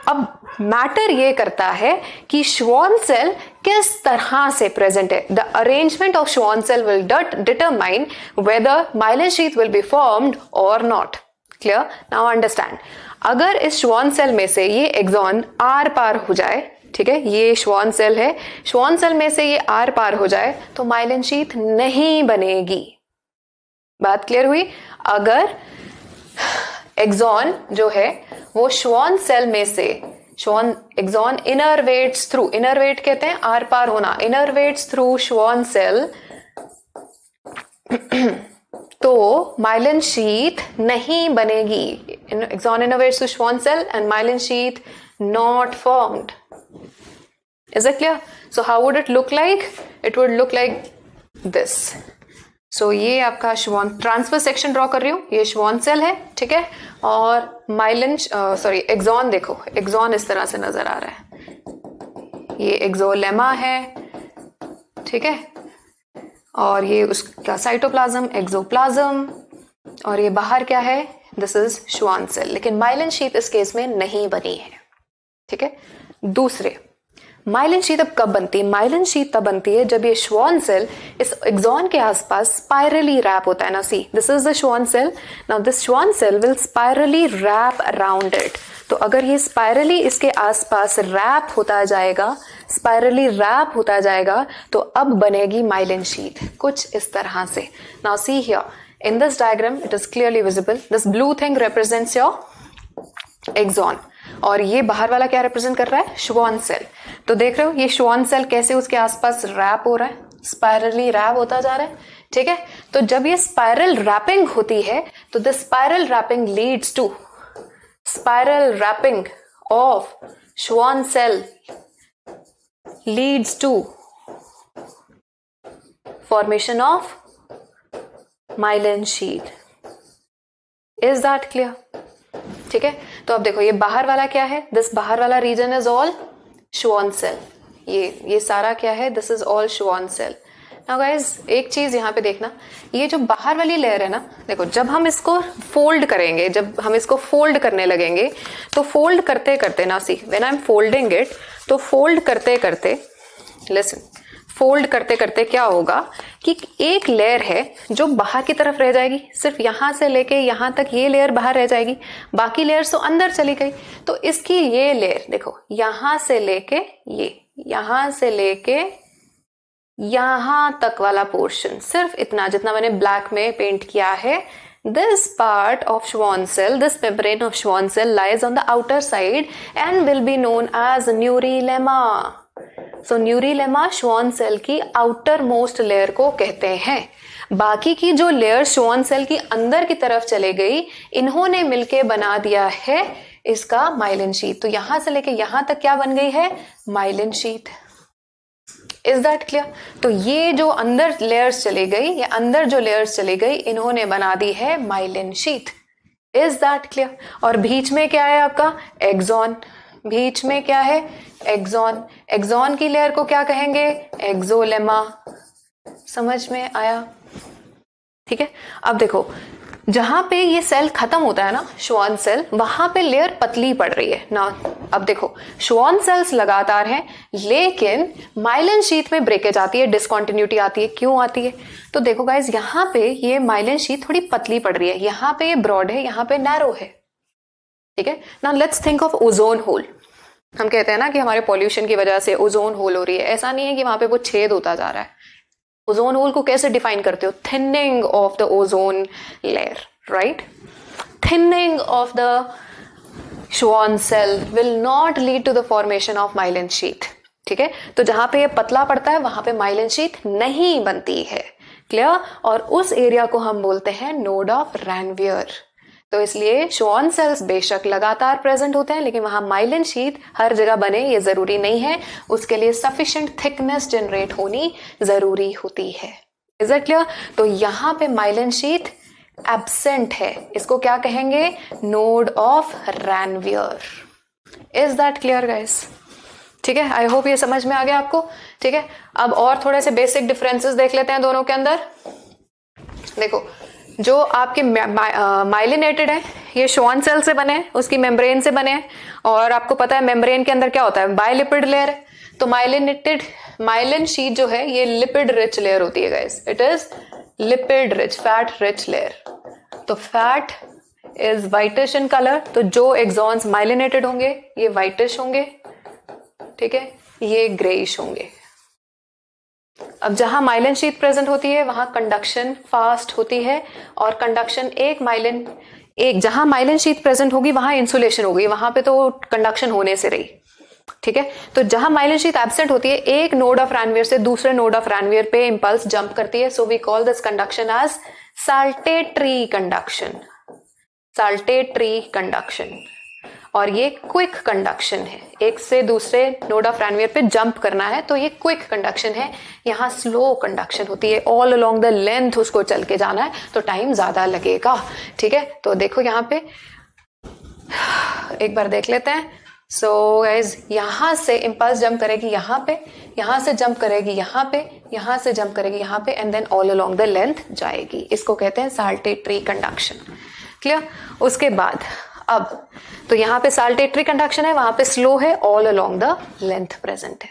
B: अब मैटर ये करता है कि श्वान सेल किस तरह से प्रेजेंट है। The arrangement of Schwann cell will determine whether myelin sheath will be formed और नॉट। क्लियर? नाउ अंडरस्टैंड, अगर इस श्वान सेल में से ये एक्सॉन आर पार हो जाए, ठीक है, ये श्वान सेल है, श्वान सेल में से ये आर पार हो जाए तो माइलिन शीथ नहीं बनेगी। बात क्लियर हुई? अगर एक्सॉन जो है वो श्वान सेल में से, श्वान एक्सॉन इनरवेट्स थ्रू, इनरवेट कहते हैं आर पार होना, इनरवेट्स थ्रू श्वान सेल, तो माइलिन शीथ नहीं बनेगी। Axon innovates to Schwann cell and myelin sheath not formed. Is it clear? So how would it look like? It would look like this. So ये आपका श्वान transfer section draw कर रही हूं, ये श्वान सेल है, ठीक है, और माइलिन एक्सॉन, देखो एक्सॉन इस तरह से नजर आ रहा है, ये एक्सोलेमा है, ठीक है, और ये उसका साइटोप्लाज्म, एक्सोप्लाज्म, और ये बाहर क्या है? This is Schwann cell. लेकिन माइलिन शीथ इस केस में नहीं बनी है। ठीक है, दूसरे माइलिन शीथ अब कब बनती है? माइलिन शीथ तब बनती है जब ये श्वान सेल इस एक्सॉन के आसपास स्पाइरली रैप होता है ना। See, this is the Schwann cell, now this Schwann cell will spirally wrap around it. तो अगर ये स्पाइरली इसके आसपास रैप होता जाएगा, स्पाइरली रैप होता जाएगा, तो अब बनेगी माइलिन शीथ कुछ इस तरह से। Now see here in this diagram it is clearly visible, this blue thing represents your axon और ये बाहर वाला क्या रिप्रेजेंट कर रहा है? श्वान सेल। तो देख रहे हो ये श्वान सेल कैसे उसके आसपास रैप हो रहा है, स्पाइरली रैप होता जा रहा है। ठीक है, तो जब ये स्पाइरल रैपिंग होती है तो the spiral wrapping leads to spiral wrapping of Schwann cell leads to formation of myelin sheath. Is that clear? ठीक है, तो अब देखो ये बाहर वाला क्या है? दिस बाहर वाला region is all Schwann cell. ये सारा क्या है? This is all Schwann cell. Now guys एक चीज यहाँ पे देखना, ये जो बाहर वाली लेयर है ना, देखो जब हम इसको फोल्ड करेंगे, जब हम इसको फोल्ड करने लगेंगे तो फोल्ड करते करते ना, see when I am folding it, तो फोल्ड करते करते, लिसन, फोल्ड करते करते क्या होगा कि एक लेयर है जो बाहर की तरफ रह जाएगी, सिर्फ यहां से लेके यहां तक ये लेयर बाहर रह जाएगी, बाकी लेयर तो अंदर चली गई। तो इसकी ये लेयर देखो, यहां से लेके ये, यहां से लेके यहां तक वाला पोर्शन, सिर्फ इतना जितना मैंने ब्लैक में पेंट किया है, this part of Schwann cell, this membrane of Schwann cell lies on the outer side and will be known as neurilemma. So neurilemma Schwann cell की outer most layer को कहते हैं। बाकी की जो लेयर Schwann cell की अंदर की तरफ चले गई, इन्होंने मिलके बना दिया है इसका माइलिन शीथ। तो यहां से लेके यहां तक क्या बन गई है? Myelin sheath. Is that clear? तो ये जो अंदर लेयर्स चली गई, ये अंदर जो लेयर्स चली गई, इन्होंने बना दी है myelin sheath. Is that clear? और बीच में क्या है आपका? एक्सॉन। बीच में क्या है? एक्सॉन। एक्सॉन की लेयर को क्या कहेंगे? एक्सोलेमा। समझ में आया? ठीक है। अब देखो, जहां पे ये सेल खत्म होता है ना, श्वान सेल, वहां पे लेयर पतली पड़ रही है ना। अब देखो, श्वान सेल्स लगातार हैं, लेकिन माइलिन शीथ में ब्रेकेज आती है, डिसकंटिन्यूटी आती है। क्यों आती है? तो देखो गाइज, यहां पे ये माइलिन शीथ थोड़ी पतली पड़ रही है, यहां पे ये ब्रॉड है, यहां पे नैरो है। ठीक है ना। Let's think of ozone hole. हम कहते हैं ना कि हमारे पॉल्यूशन की वजह से ओजोन होल हो रही है। ऐसा नहीं है कि वहां पे वो छेद होता जा रहा है। ओजोन होल को कैसे डिफाइन करते हो? Thinning of the ozone layer, right? Thinning of the Schwann cell will not lead to the formation of myelin sheath. ठीक है। तो जहां पे ये पतला पड़ता है वहां पे माइलिन शीथ नहीं बनती है। क्लियर? और उस एरिया को हम बोलते हैं नोड ऑफ रैनवियर। तो इसलिए श्वान सेल्स बेशक लगातार प्रेजेंट होते हैं, लेकिन वहां माइलिन शीथ हर जगह बने ये जरूरी नहीं है। उसके लिए सफिशिएंट थिकनेस जनरेट होनी जरूरी होती है। Is it clear? तो यहां पे माइलिन शीथ एब्सेंट है, इसको क्या कहेंगे? Node of Ranvier. Is that clear guys? ठीक है। आई होप ये समझ में आ गया आपको। ठीक है। अब और थोड़े से बेसिक डिफरेंसेस देख लेते हैं दोनों के अंदर। देखो, जो आपके माइलिनेटेड है, ये श्वान सेल से बने हैं, उसकी मेम्ब्रेन से बने हैं। और आपको पता है मेम्ब्रेन के अंदर क्या होता है? बायलिपिड लेयर है। तो माइलिनेटेड माइलिन शीथ जो है ये लिपिड रिच लेयर होती है guys. It is lipid rich, fat rich layer. तो fat is whitish in colour. तो जो एक्सॉन्स माइलिनेटेड होंगे ये व्हाइटिश होंगे, ठीक है, ये ग्रेइश होंगे। अब जहां माइलिन शीथ प्रेजेंट होती है वहां कंडक्शन फास्ट होती है, और कंडक्शन जहां माइलिन शीथ प्रेजेंट होगी वहां इंसुलेशन होगी, वहां पे तो कंडक्शन होने से रही। ठीक है। तो जहां माइलिन शीथ एब्सेंट होती है, एक नोड ऑफ रैनवियर से दूसरे नोड ऑफ रैनवियर पे इंपल्स जंप करती है। So we call this conduction as saltatory conduction. Saltatory conduction. और ये क्विक कंडक्शन है, एक से दूसरे नोड ऑफ रैनवियर पे जंप करना है तो ये क्विक कंडक्शन है। यहाँ स्लो कंडक्शन होती है, ऑल अलोंग द लेंथ उसको चल के जाना है तो टाइम ज्यादा लगेगा। ठीक है। तो देखो यहाँ पे एक बार देख लेते हैं। सो गाइज, यहां से इंपल्स जंप करेगी यहाँ पे, यहां से जंप करेगी यहाँ पे, यहां से जंप करेगी यहाँ पे, and then all along the length जाएगी। इसको कहते हैं साल्टेटरी कंडक्शन। क्लियर? उसके बाद अब तो यहां पे साल्टेटरी कंडक्शन है, वहां पे स्लो है, all along the length present है।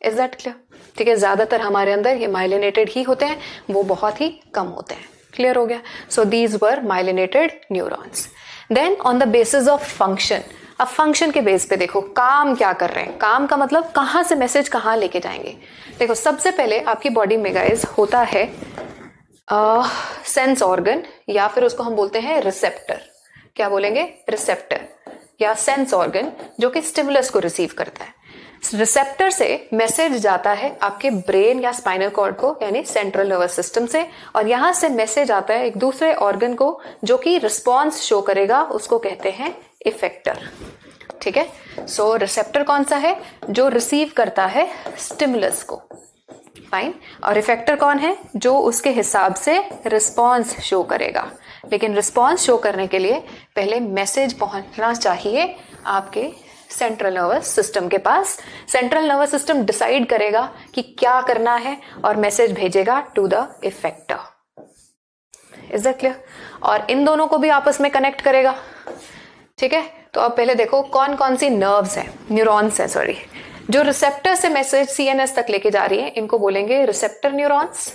B: Is that clear? ठीक है। ज्यादातर हमारे अंदर ये माइलिनेटेड ही होते हैं, वो बहुत ही कम होते हैं। क्लियर हो गया? So these were myelinated neurons. Then on the basis of function, अब फंक्शन के बेस पे देखो काम क्या कर रहे हैं। काम का मतलब कहां से मैसेज कहां लेके जाएंगे। देखो, सबसे पहले आपकी बॉडी में गाइस होता है सेंस ऑर्गन, या फिर उसको हम बोलते हैं रिसेप्टर। क्या बोलेंगे? रिसेप्टर या सेंस ऑर्गन, जो कि स्टिमुलस को रिसीव करता है। रिसेप्टर से मैसेज जाता है आपके ब्रेन या स्पाइनल कॉर्ड को, यानी सेंट्रल नर्वस सिस्टम से, और यहां से मैसेज आता है एक दूसरे ऑर्गन को जो कि रिस्पॉन्स शो करेगा, उसको कहते हैं इफेक्टर। ठीक है। सो रिसेप्टर कौन सा है? जो रिसीव करता है स्टिमुलस को। फाइन। और इफेक्टर कौन है? जो उसके हिसाब से रिस्पॉन्स शो करेगा। लेकिन रिस्पॉन्स शो करने के लिए पहले मैसेज पहुंचना चाहिए आपके सेंट्रल नर्वस सिस्टम के पास। सेंट्रल नर्वस सिस्टम डिसाइड करेगा कि क्या करना है और मैसेज भेजेगा to the effector. Is that clear? और इन दोनों को भी आपस में कनेक्ट करेगा। ठीक है। तो अब पहले देखो कौन कौन सी नर्व्स हैं, न्यूरॉन्स हैं सॉरी, जो रिसेप्टर से मैसेज सीएनएस तक लेके जा रही है। इनको बोलेंगे रिसेप्टर न्यूरॉन्स,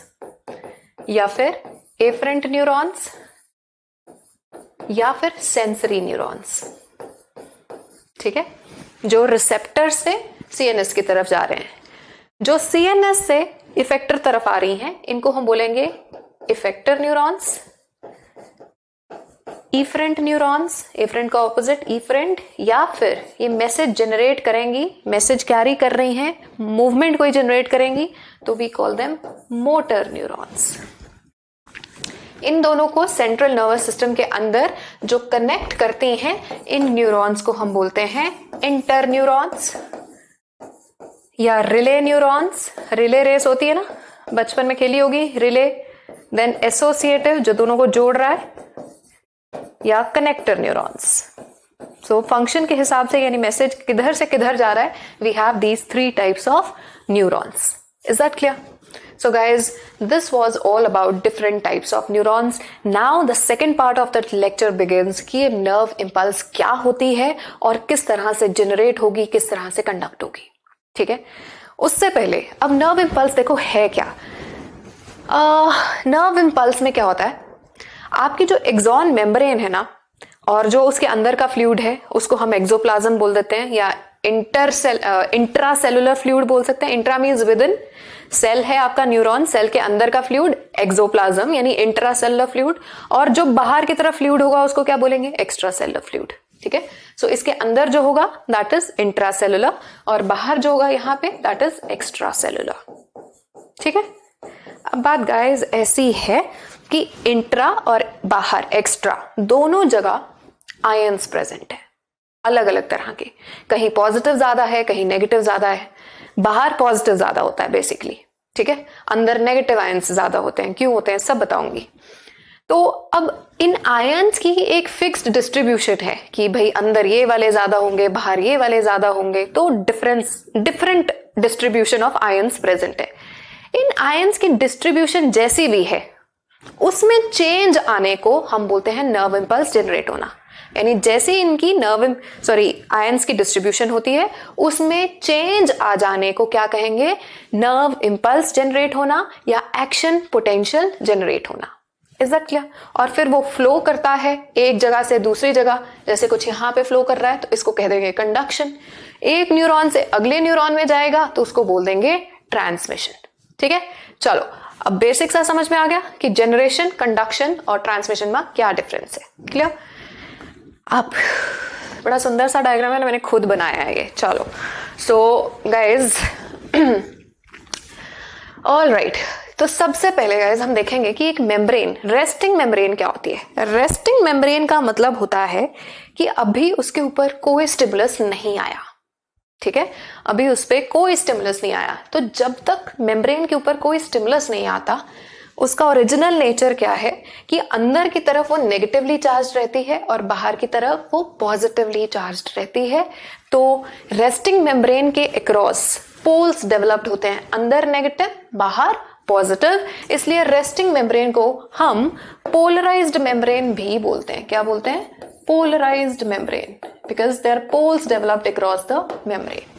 B: या फिर एफरेंट न्यूरॉन्स, या फिर सेंसरी न्यूरॉन्स। ठीक है। जो रिसेप्टर से सीएनएस की तरफ जा रहे हैं, जो सीएनएस से इफेक्टर तरफ आ रही हैं, इनको हम बोलेंगे effector neurons, efferent neurons, efferent का ऑपोजिट इफरेंट, या फिर ये मैसेज जनरेट करेंगी, मैसेज कैरी कर रही हैं, मूवमेंट को ही जनरेट करेंगी, तो we call them motor neurons. इन दोनों को सेंट्रल नर्वस सिस्टम के अंदर जो कनेक्ट करती हैं, इन न्यूरॉन्स को हम बोलते हैं इंटर न्यूरॉन्स या रिले न्यूरॉन्स। रिले रेस होती है ना, बचपन में खेली होगी रिले। देन एसोसिएटिव जो दोनों को जोड़ रहा है, या कनेक्टर न्यूरॉन्स। सो फंक्शन के हिसाब से यानी मैसेज किधर से किधर जा रहा है, we have these 3 types of neurons. Is that clear? So guys, this was all about different types of neurons. Now the second part of that lecture begins कि ये nerve impulse क्या होती है और किस तरह से generate होगी, किस तरह से conduct होगी। ठीक है, उससे पहले अब nerve impulse देखो है क्या। nerve impulse में क्या होता है, आपकी जो एक्सॉन मेम्ब्रेन है ना, और जो उसके अंदर का फ्लूइड है उसको हम एक्सोप्लाज्म बोल देते हैं, या इंट्रासेलुलर फ्लूइड बोल सकते हैं। Intra means within, cell है आपका न्यूरॉन, सेल के अंदर का फ्लूइड एक्सोप्लाज्म यानी इंट्रासेलुलर फ्लूइड, और जो बाहर की तरफ फ्लूइड होगा उसको क्या बोलेंगे, एक्स्ट्रासेलुलर फ्लूइड। ठीक है, सो इसके अंदर जो होगा दैट इज इंट्रासेलुलर, और बाहर जो होगा यहाँ पे दैट इज एक्स्ट्रासेलुलर। ठीक है, अब बात गाइस ऐसी है कि इंट्रा और बाहर एक्स्ट्रा दोनों जगह आयंस प्रेजेंट है, अलग अलग तरह के। कहीं पॉजिटिव ज्यादा है, कहीं नेगेटिव ज्यादा है। बाहर पॉजिटिव ज्यादा होता है बेसिकली, ठीक है, अंदर नेगेटिव आयंस ज्यादा होते हैं। क्यों होते हैं सब बताऊंगी। तो अब इन आयंस की एक फिक्स्ड डिस्ट्रीब्यूशन है कि भाई अंदर ये वाले ज्यादा होंगे, बाहर ये वाले ज्यादा होंगे, तो different distribution of ions present है। इन आयंस की डिस्ट्रीब्यूशन जैसी भी है, उसमें चेंज आने को हम बोलते हैं नर्व इंपल्स जनरेट होना। यानी जैसे इनकी आयंस की डिस्ट्रीब्यूशन होती है, उसमें चेंज आ जाने को क्या कहेंगे, नर्व इंपल्स जनरेट होना या एक्शन पोटेंशियल जनरेट होना। Is that clear? और फिर वो फ्लो करता है एक जगह से दूसरी जगह, जैसे कुछ यहां पे फ्लो कर रहा है तो इसको कह देंगे कंडक्शन। एक न्यूरॉन से अगले न्यूरॉन में जाएगा तो उसको बोल देंगे ट्रांसमिशन। ठीक है, चलो अब बेसिक सा समझ में आ गया कि जनरेशन, कंडक्शन और ट्रांसमिशन में क्या डिफरेंस है। क्लियर? अब बड़ा सुंदर सा डायग्राम है ना, मैंने खुद बनाया है ये। चलो सो गाइज, ऑल राइट, तो सबसे पहले गाइज हम देखेंगे कि एक मेम्ब्रेन, रेस्टिंग मेम्ब्रेन क्या होती है। रेस्टिंग मेम्ब्रेन का मतलब होता है कि अभी उसके ऊपर कोई स्टिमुलस नहीं आया। ठीक है, अभी उस पर कोई स्टिमुलस नहीं आया। तो जब तक मेम्ब्रेन के ऊपर कोई स्टिमुलस नहीं आता, उसका ओरिजिनल नेचर क्या है कि अंदर की तरफ वो नेगेटिवली चार्ज रहती है और बाहर की तरफ वो पॉजिटिवली चार्ज रहती है। तो रेस्टिंग मेम्ब्रेन के अक्रॉस पोल्स डेवलप्ड होते हैं, अंदर नेगेटिव बाहर पॉजिटिव। इसलिए रेस्टिंग मेम्ब्रेन को हम पोलराइज्ड मेम्ब्रेन भी बोलते हैं। क्या बोलते हैं? Polarized membrane, because there poles developed across the membrane.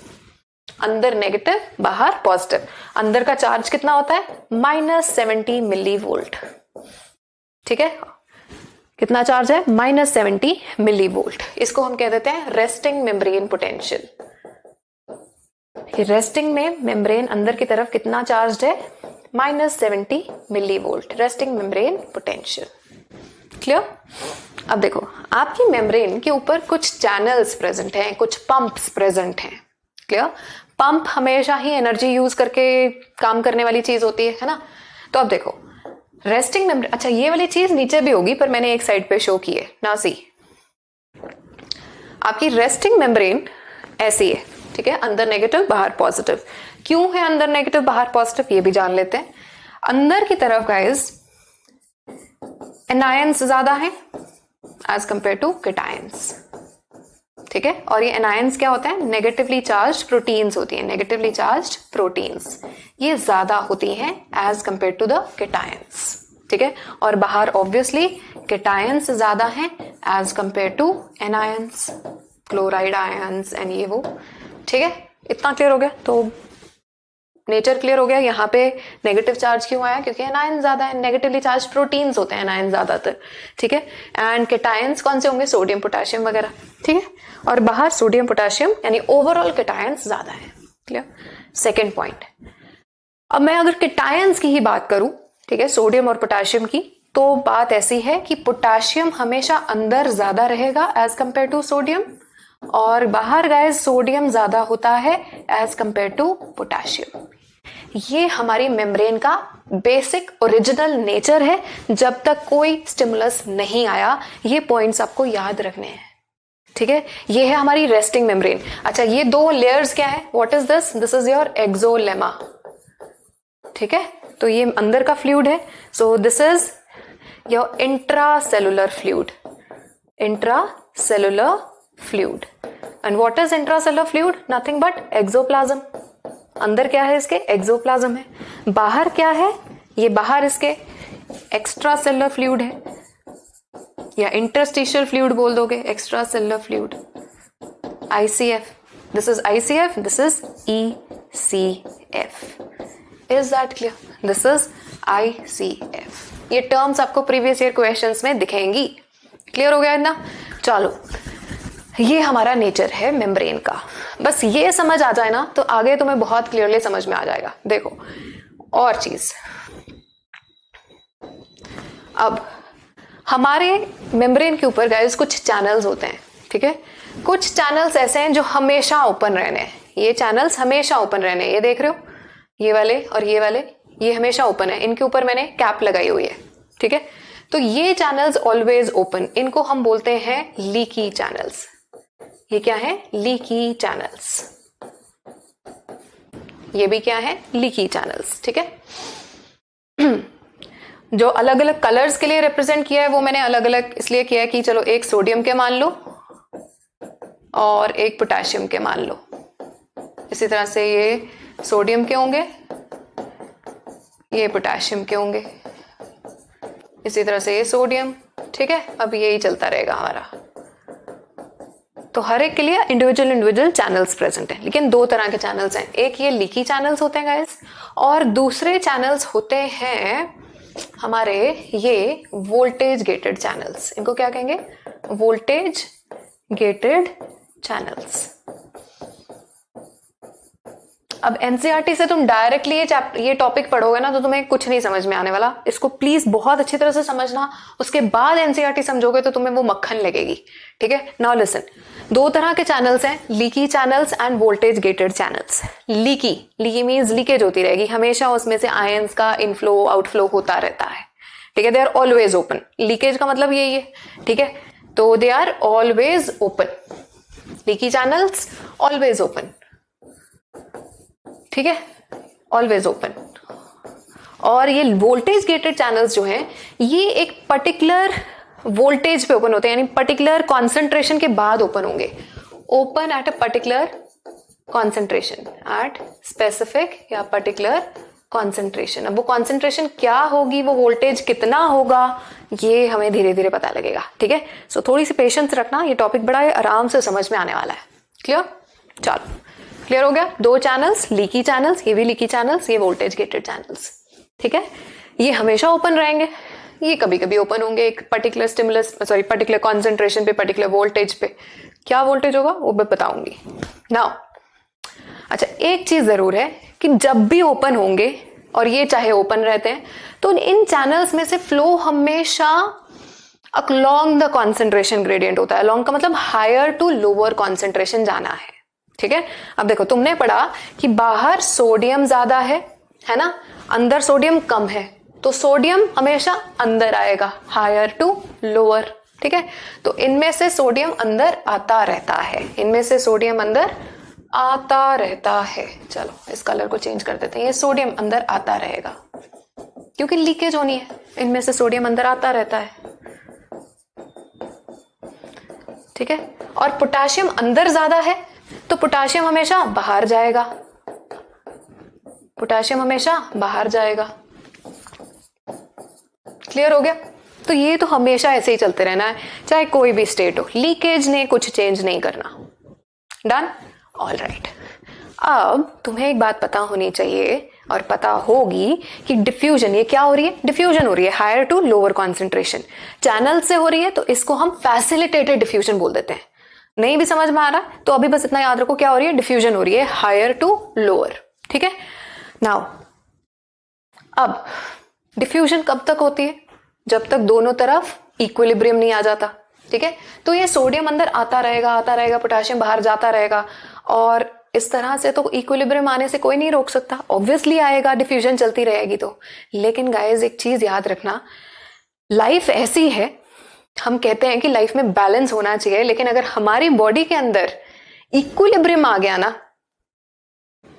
B: अंदर नेगेटिव बाहर पॉजिटिव। अंदर का चार्ज कितना होता है? -70 मिली वोल्ट। ठीक है, कितना चार्ज है? -70 मिली वोल्ट। इसको हम कह देते हैं रेस्टिंग मेम्ब्रेन पोटेंशियल। रेस्टिंग में मेम्ब्रेन अंदर की तरफ कितना चार्ज है? -70 millivolt, resting membrane potential. Clear? अब देखो, आपकी मेम्ब्रेन के ऊपर कुछ चैनल्स प्रेजेंट हैं, कुछ पंप्स प्रेजेंट हैं। क्लियर? पंप हमेशा ही एनर्जी यूज करके काम करने वाली चीज होती है ना। तो अब देखो रेस्टिंग मेम्ब्रेन, अच्छा ये वाली चीज नीचे भी होगी पर मैंने एक साइड पे शो की है ना। सी, आपकी रेस्टिंग मेम्ब्रेन ऐसी है। ठीक है, अंदर नेगेटिव बाहर पॉजिटिव। क्यों है अंदर नेगेटिव बाहर पॉजिटिव, ये भी जान लेते हैं। अंदर की तरफ गाइस एनायंस ज्यादा है एज कंपेयर टू केटायंस। ठीक है, और ये एनायंस क्या होता है? नेगेटिवली चार्ज प्रोटीन्स होती हैं, नेगेटिवली चार्ज प्रोटीन्स ये ज्यादा होती हैं as compare to the cations. ठीक है, और बाहर ऑब्वियसली केटायंस ज्यादा हैं as compare to anions, chloride ions and ये वो। ठीक है, इतना क्लियर हो गया? तो नेचर क्लियर हो गया। यहाँ पे नेगेटिव चार्ज क्यों आया? क्योंकि एनायन ज्यादा है, नेगेटिवली चार्ज प्रोटीन्स होते हैं एनायन ज्यादातर। ठीक है, एंड केटायंस कौन से होंगे? सोडियम पोटेशियम वगैरह। ठीक है, और बाहर सोडियम पोटेशियम यानी ओवरऑल केटायंस ज्यादा है। क्लियर? सेकेंड पॉइंट, अब मैं अगर केटायंस की ही बात करूं, ठीक है, सोडियम और पोटेशियम की, तो बात ऐसी है कि पोटेशियम हमेशा अंदर ज्यादा रहेगा एज कंपेयर टू सोडियम, और बाहर गाइस सोडियम ज्यादा होता है एज कंपेयर टू पोटेशियम। ये हमारी मेम्ब्रेन का बेसिक ओरिजिनल नेचर है जब तक कोई स्टिमुलस नहीं आया। ये पॉइंट्स आपको याद रखने हैं, ठीक है। ये है हमारी रेस्टिंग मेम्ब्रेन। अच्छा, ये दो लेयर्स क्या है? What is this? This is your axolemma, ठीक है। तो ये अंदर का फ्लूइड है। So this is your intracellular fluid, intracellular fluid. And what is intracellular fluid? Nothing but axoplasm. अंदर क्या है इसके? एक्सोप्लाज्म है। बाहर क्या है? ये बाहर इसके एक्स्ट्रा सेलुलर फ्लूइड है, या इंटरस्टिशियल फ्लूइड बोल दोगे, extra cellular fluid, ICF। This is ICF, this is ECF। Is that clear? This is ICF। ये टर्म्स आपको प्रीवियस ईयर क्वेश्चंस में दिखेंगी। क्लियर हो गया इतना? चलो, ये हमारा नेचर है मेम्ब्रेन का। बस ये समझ आ जाए ना तो आगे तुम्हें बहुत क्लियरली समझ में आ जाएगा। देखो और चीज, अब हमारे मेम्ब्रेन के ऊपर गाइस कुछ चैनल्स होते हैं, ठीक है। कुछ चैनल्स ऐसे हैं जो हमेशा ओपन रहने हैं। ये चैनल्स हमेशा ओपन रहने हैं। ये देख रहे हो, ये वाले और ये वाले, ये हमेशा ओपन है। इनके ऊपर मैंने कैप लगाई हुई है, ठीक है। तो ये चैनल्स ऑलवेज ओपन, इनको हम बोलते हैं लीकी चैनल्स। ये क्या है? Leaky channels. ये भी क्या है? लीकी चैनल्स, ठीक है। जो अलग अलग कलर्स के लिए रिप्रेजेंट किया है वो मैंने अलग अलग इसलिए किया है कि चलो एक सोडियम के मान लो और एक पोटेशियम के मान लो। इसी तरह से ये सोडियम के होंगे, ये पोटेशियम के होंगे, इसी तरह से ये सोडियम, ठीक है। अब यही चलता रहेगा हमारा। तो हर एक के लिए इंडिविजुअल चैनल्स प्रेजेंट हैं, लेकिन दो तरह के चैनल्स हैं। एक ये लीकी चैनल्स होते हैं गाइस, और दूसरे चैनल्स होते हैं हमारे ये वोल्टेज गेटेड चैनल्स। इनको क्या कहेंगे? Voltage gated channels. अब एनसीईआरटी से तुम डायरेक्टली ये टॉपिक पढ़ोगे ना तो तुम्हें कुछ नहीं समझ में आने वाला। इसको प्लीज बहुत अच्छी तरह से समझना, उसके बाद एनसीईआरटी समझोगे तो तुम्हें वो मक्खन लगेगी, ठीक है। नाउ लिसन, दो तरह के चैनल्स हैं, leaky channels end voltage gated channels. Leaky means leakage होती रहेगी हमेशा, उसमें से आयंस का इनफ्लो आउटफ्लो होता रहता है, ठीक है। They are always open. Leakage का मतलब यही है, ठीक है। तो they are always open, leaky channels always open, ठीक है, ऑलवेज ओपन। और ये वोल्टेज गेटेड चैनल्स जो हैं ये एक पर्टिकुलर वोल्टेज पे ओपन होते हैं, यानी पर्टिकुलर कॉन्सेंट्रेशन के बाद ओपन होंगे। Open at a particular concentration, at specific या पर्टिकुलर कॉन्सेंट्रेशन। अब वो कॉन्सेंट्रेशन क्या होगी, वो वोल्टेज कितना होगा, ये हमें धीरे धीरे पता लगेगा, ठीक है। सो थोड़ी सी पेशेंस रखना, ये टॉपिक बड़ा आराम से समझ में आने वाला है। क्लियर? चलो, क्लियर हो गया। दो चैनल्स, लीकी चैनल्स, ये भी लीकी चैनल्स, ये वोल्टेज गेटेड चैनल्स, ठीक है। ये हमेशा ओपन रहेंगे, ये कभी कभी ओपन होंगे एक पर्टिकुलर पर्टिकुलर कॉन्सेंट्रेशन पे, पर्टिकुलर वोल्टेज पे। क्या वोल्टेज होगा वो मैं बताऊंगी नाउ। अच्छा, एक चीज जरूर है कि जब भी ओपन होंगे, और ये चाहे ओपन रहते हैं, तो इन चैनल्स में से फ्लो हमेशा अलोंग द कॉन्सेंट्रेशन ग्रेडियंट होता है। अलोंग का मतलब हायर टू लोअर कॉन्सेंट्रेशन जाना है, ठीक है। अब देखो, तुमने पढ़ा कि बाहर सोडियम ज्यादा है ना, अंदर सोडियम कम है, तो सोडियम हमेशा अंदर आएगा, हायर टू लोअर, ठीक है। तो इनमें से सोडियम अंदर आता रहता है, इनमें से सोडियम अंदर आता रहता है। चलो इस कलर को चेंज कर देते हैं, ये सोडियम अंदर आता रहेगा क्योंकि लीकेज होनी है, इनमें से सोडियम अंदर आता रहता है, ठीक है। और पोटेशियम अंदर ज्यादा है तो पोटेशियम हमेशा बाहर जाएगा, पोटेशियम हमेशा बाहर जाएगा। क्लियर हो गया? तो ये तो हमेशा ऐसे ही चलते रहना है, चाहे कोई भी स्टेट हो, लीकेज ने कुछ चेंज नहीं करना। डन? All right. अब तुम्हें एक बात पता होनी चाहिए और पता होगी कि डिफ्यूजन, ये क्या हो रही है? डिफ्यूजन हो रही है higher to lower concentration, channel से हो रही है, तो इसको हम फैसिलिटेटेड डिफ्यूजन बोल देते हैं। नहीं भी समझ में आ रहा तो अभी बस इतना याद रखो, क्या हो रही है? डिफ्यूजन हो रही है हायर टू लोअर, ठीक है। नाउ अब डिफ्यूजन कब तक होती है? जब तक दोनों तरफ इक्विलिब्रियम नहीं आ जाता, ठीक है। तो ये सोडियम अंदर आता रहेगा, पोटेशियम बाहर जाता रहेगा, और इस तरह से तो इक्विलिब्रियम आने से कोई नहीं रोक सकता, ऑब्वियसली आएगा, डिफ्यूजन चलती रहेगी तो। लेकिन गाइस एक चीज याद रखना, लाइफ ऐसी है, हम कहते हैं कि लाइफ में बैलेंस होना चाहिए, लेकिन अगर हमारी बॉडी के अंदर इक्विलिब्रियम आ गया ना,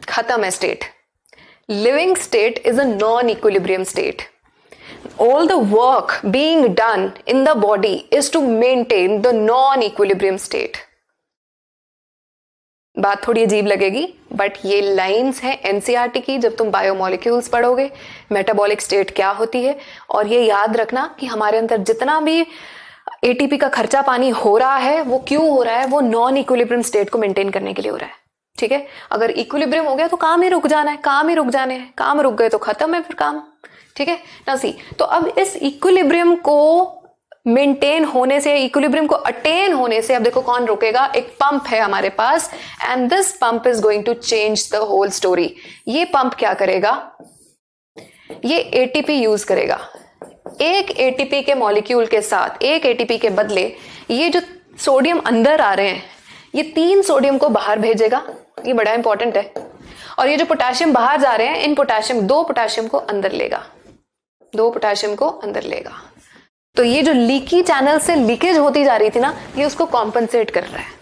B: खत्म है state. Living state is a non equilibrium state. All the work being done in the body is to maintain the non-equilibrium state. बात थोड़ी अजीब लगेगी, बट ये लाइंस हैं एनसीईआरटी की, जब तुम बायोमोलिक्यूल्स पढ़ोगे मेटाबॉलिक स्टेट क्या होती है। और ये याद रखना कि हमारे अंदर जितना भी एटीपी का खर्चा पानी हो रहा है वो क्यों हो रहा है, वो नॉन इक्विलिब्रियम स्टेट को मेंटेन करने के लिए हो रहा है। ठीक है, अगर इक्विलिब्रियम हो गया तो काम ही रुक जाना है, काम ही रुक जाने हैं, काम रुक गए तो खत्म है फिर काम। ठीक है ना सी। तो अब इस इक्विलिब्रियम को मेंटेन होने से, इक्विलिब्रियम को अटेन होने से, अब देखो कौन रोकेगा, एक पंप है हमारे पास, and this pump is going to change the whole story. ये पंप क्या करेगा, ये एटीपी यूज करेगा। एक एटीपी के मॉलिक्यूल के साथ, एक एटीपी के बदले ये जो सोडियम अंदर आ रहे हैं, ये 3 सोडियम को बाहर भेजेगा, ये बड़ा इंपॉर्टेंट है। और ये जो पोटेशियम बाहर जा रहे हैं, इन पोटेशियम 2 पोटेशियम को अंदर लेगा, 2 पोटेशियम को अंदर लेगा। तो ये जो लीकी चैनल से लीकेज होती जा रही थी ना, ये उसको कॉम्पनसेट कर रहा है।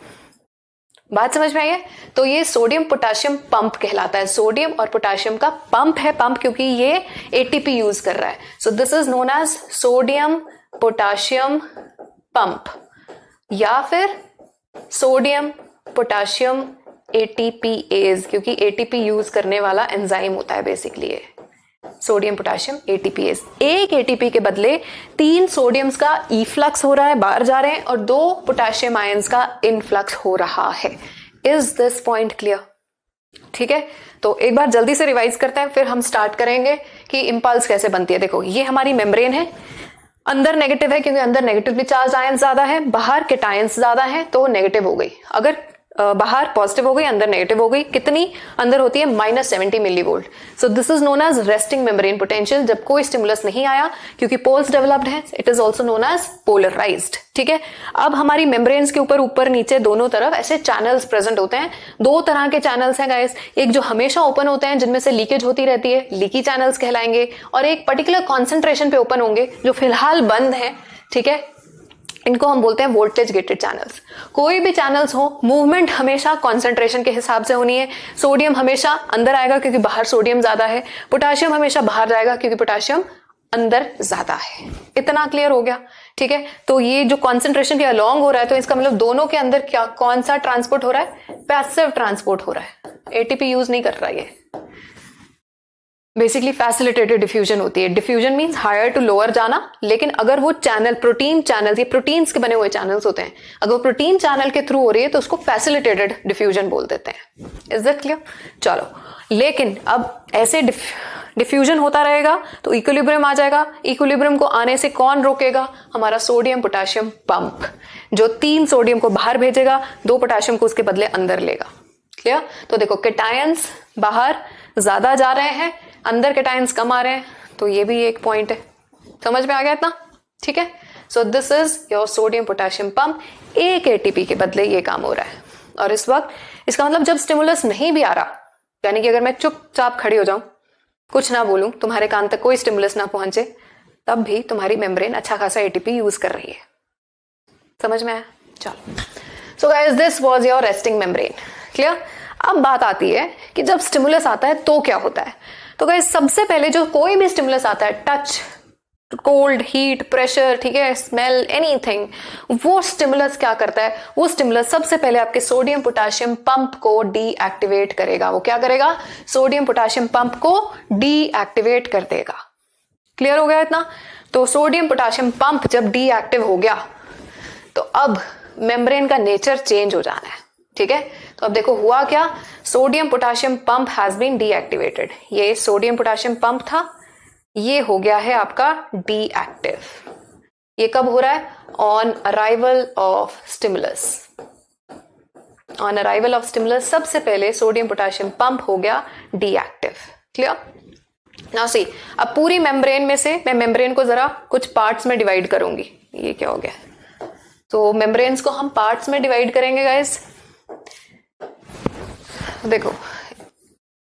B: बात समझ में आई है? तो ये सोडियम पोटेशियम पंप कहलाता है। सोडियम और पोटेशियम का पंप है, पंप क्योंकि ये एटीपी यूज कर रहा है। So this is known as sodium potassium pump, या फिर सोडियम पोटेशियम एटीपीएज, क्योंकि एटीपी यूज करने वाला एंजाइम होता है बेसिकली ये सोडियम पोटेशियम एटीपीएज। एक एटीपी के बदले 3 सोडियम्स का इफ्लक्स हो रहा है, बाहर जा रहे हैं, और 2 पोटेशियम आयंस का इनफ्लक्स हो रहा है। Is this point clear? ठीक है, तो एक बार जल्दी से रिवाइज करते हैं, फिर हम स्टार्ट करेंगे कि इंपल्स कैसे बनती है। देखो ये हमारी मेम्ब्रेन है, अंदर नेगेटिव है क्योंकि अंदर नेगेटिवली चार्ज आयंस ज्यादा है, बाहर केटायंस ज्यादा है तो नेगेटिव हो गई। अगर बाहर पॉजिटिव हो गई, अंदर नेगेटिव हो गई। कितनी अंदर होती है? -70 millivolt. So this is known as resting membrane potential, जब कोई स्टिमुलस नहीं आया, क्योंकि पोल्स डेवलप्ड है, it is also known as polarized. ठीक है, अब हमारी मेम्ब्रेन्स के ऊपर ऊपर नीचे दोनों तरफ ऐसे चैनल्स प्रेजेंट होते हैं। 2 तरह के चैनल्स हैं गाइस, एक जो हमेशा ओपन होते हैं जिनमें से लीकेज होती रहती है, लीकी चैनल्स कहलाएंगे, और एक पर्टिकुलर कॉन्सेंट्रेशन पे ओपन होंगे जो फिलहाल बंद है। ठीक है, इनको हम बोलते हैं वोल्टेज गेटेड चैनल्स। कोई भी चैनल्स हो, मूवमेंट हमेशा कॉन्सेंट्रेशन के हिसाब से होनी है। सोडियम हमेशा अंदर आएगा क्योंकि बाहर सोडियम ज्यादा है, पोटेशियम हमेशा बाहर जाएगा क्योंकि पोटेशियम अंदर ज्यादा है। इतना क्लियर हो गया? ठीक है, तो ये जो कॉन्सेंट्रेशन के अलोंग हो रहा है, तो इसका मतलब दोनों के अंदर क्या, कौन सा ट्रांसपोर्ट हो रहा है? पैसिव ट्रांसपोर्ट हो रहा है, एटीपी यूज नहीं कर रहा है। बेसिकली फैसिलिटेटेड डिफ्यूजन होती है। Diffusion means higher to lower जाना, लेकिन अगर वो चैनल, प्रोटीन चैनल, ये प्रोटीन्स के बने हुए चैनल्स होते हैं, अगर वो प्रोटीन चैनल के थ्रू हो रही है तो उसको फैसिलिटेटेड डिफ्यूजन बोल देते हैं। Is that clear? चलो, लेकिन अब ऐसे डिफ्यूजन होता रहेगा तो इक्विलिब्रियम आ जाएगा। इक्विलिब्रियम को आने से कौन रोकेगा? हमारा सोडियम पोटेशियम पंप, जो 3 सोडियम को बाहर भेजेगा, 2 पोटेशियम को उसके बदले अंदर लेगा। क्लियर? तो देखो केटायंस बाहर ज्यादा जा रहे हैं, अंदर केटायंस कम आ रहे हैं, तो ये भी एक पॉइंट है। समझ में आ गया इतना? ठीक है, so this is your sodium potassium pump. एक एटीपी के बदले ये काम हो रहा है। और इस वक्त इसका मतलब जब स्टिमुलस नहीं भी आ रहा, यानी कि अगर मैं चुपचाप खड़ी हो जाऊं, कुछ ना बोलूं, तुम्हारे कान तक कोई स्टिमुलस ना पहुंचे, तब भी तुम्हारी मेम्ब्रेन अच्छा खासा एटीपी यूज कर रही है। समझ में आया? चलो, सो guys this was your resting membrane. Clear? अब बात आती है कि जब स्टिमुलस आता है तो क्या होता है। तो गाइस सबसे पहले जो कोई भी स्टिमुलस आता है, टच, कोल्ड, हीट, प्रेशर, ठीक है, स्मेल, एनीथिंग, वो स्टिमुलस क्या करता है? वो स्टिमुलस सबसे पहले आपके सोडियम पोटेशियम पंप को डीएक्टिवेट करेगा। वो क्या करेगा? सोडियम पोटेशियम पंप को डीएक्टिवेट कर देगा। क्लियर हो गया इतना? तो सोडियम पोटेशियम पंप जब डीएक्टिव हो गया तो अब मेम्ब्रेन का नेचर चेंज हो जाना है। ठीक है, तो अब देखो हुआ क्या, sodium potassium pump has been deactivated. ये सोडियम पोटेशियम पंप था, ये हो गया है आपका डीएक्टिव। ये कब हो रहा है? On arrival of stimulus. On arrival of stimulus सबसे पहले सोडियम पोटेशियम पंप हो गया डीएक्टिव। क्लियर? नाउ सी, अब पूरी मेम्ब्रेन में से मैं मेम्ब्रेन को जरा कुछ पार्ट्स में डिवाइड करूंगी। ये क्या हो गया? तो मेम्ब्रेन्स को हम पार्ट्स में डिवाइड करेंगे गाइस। देखो,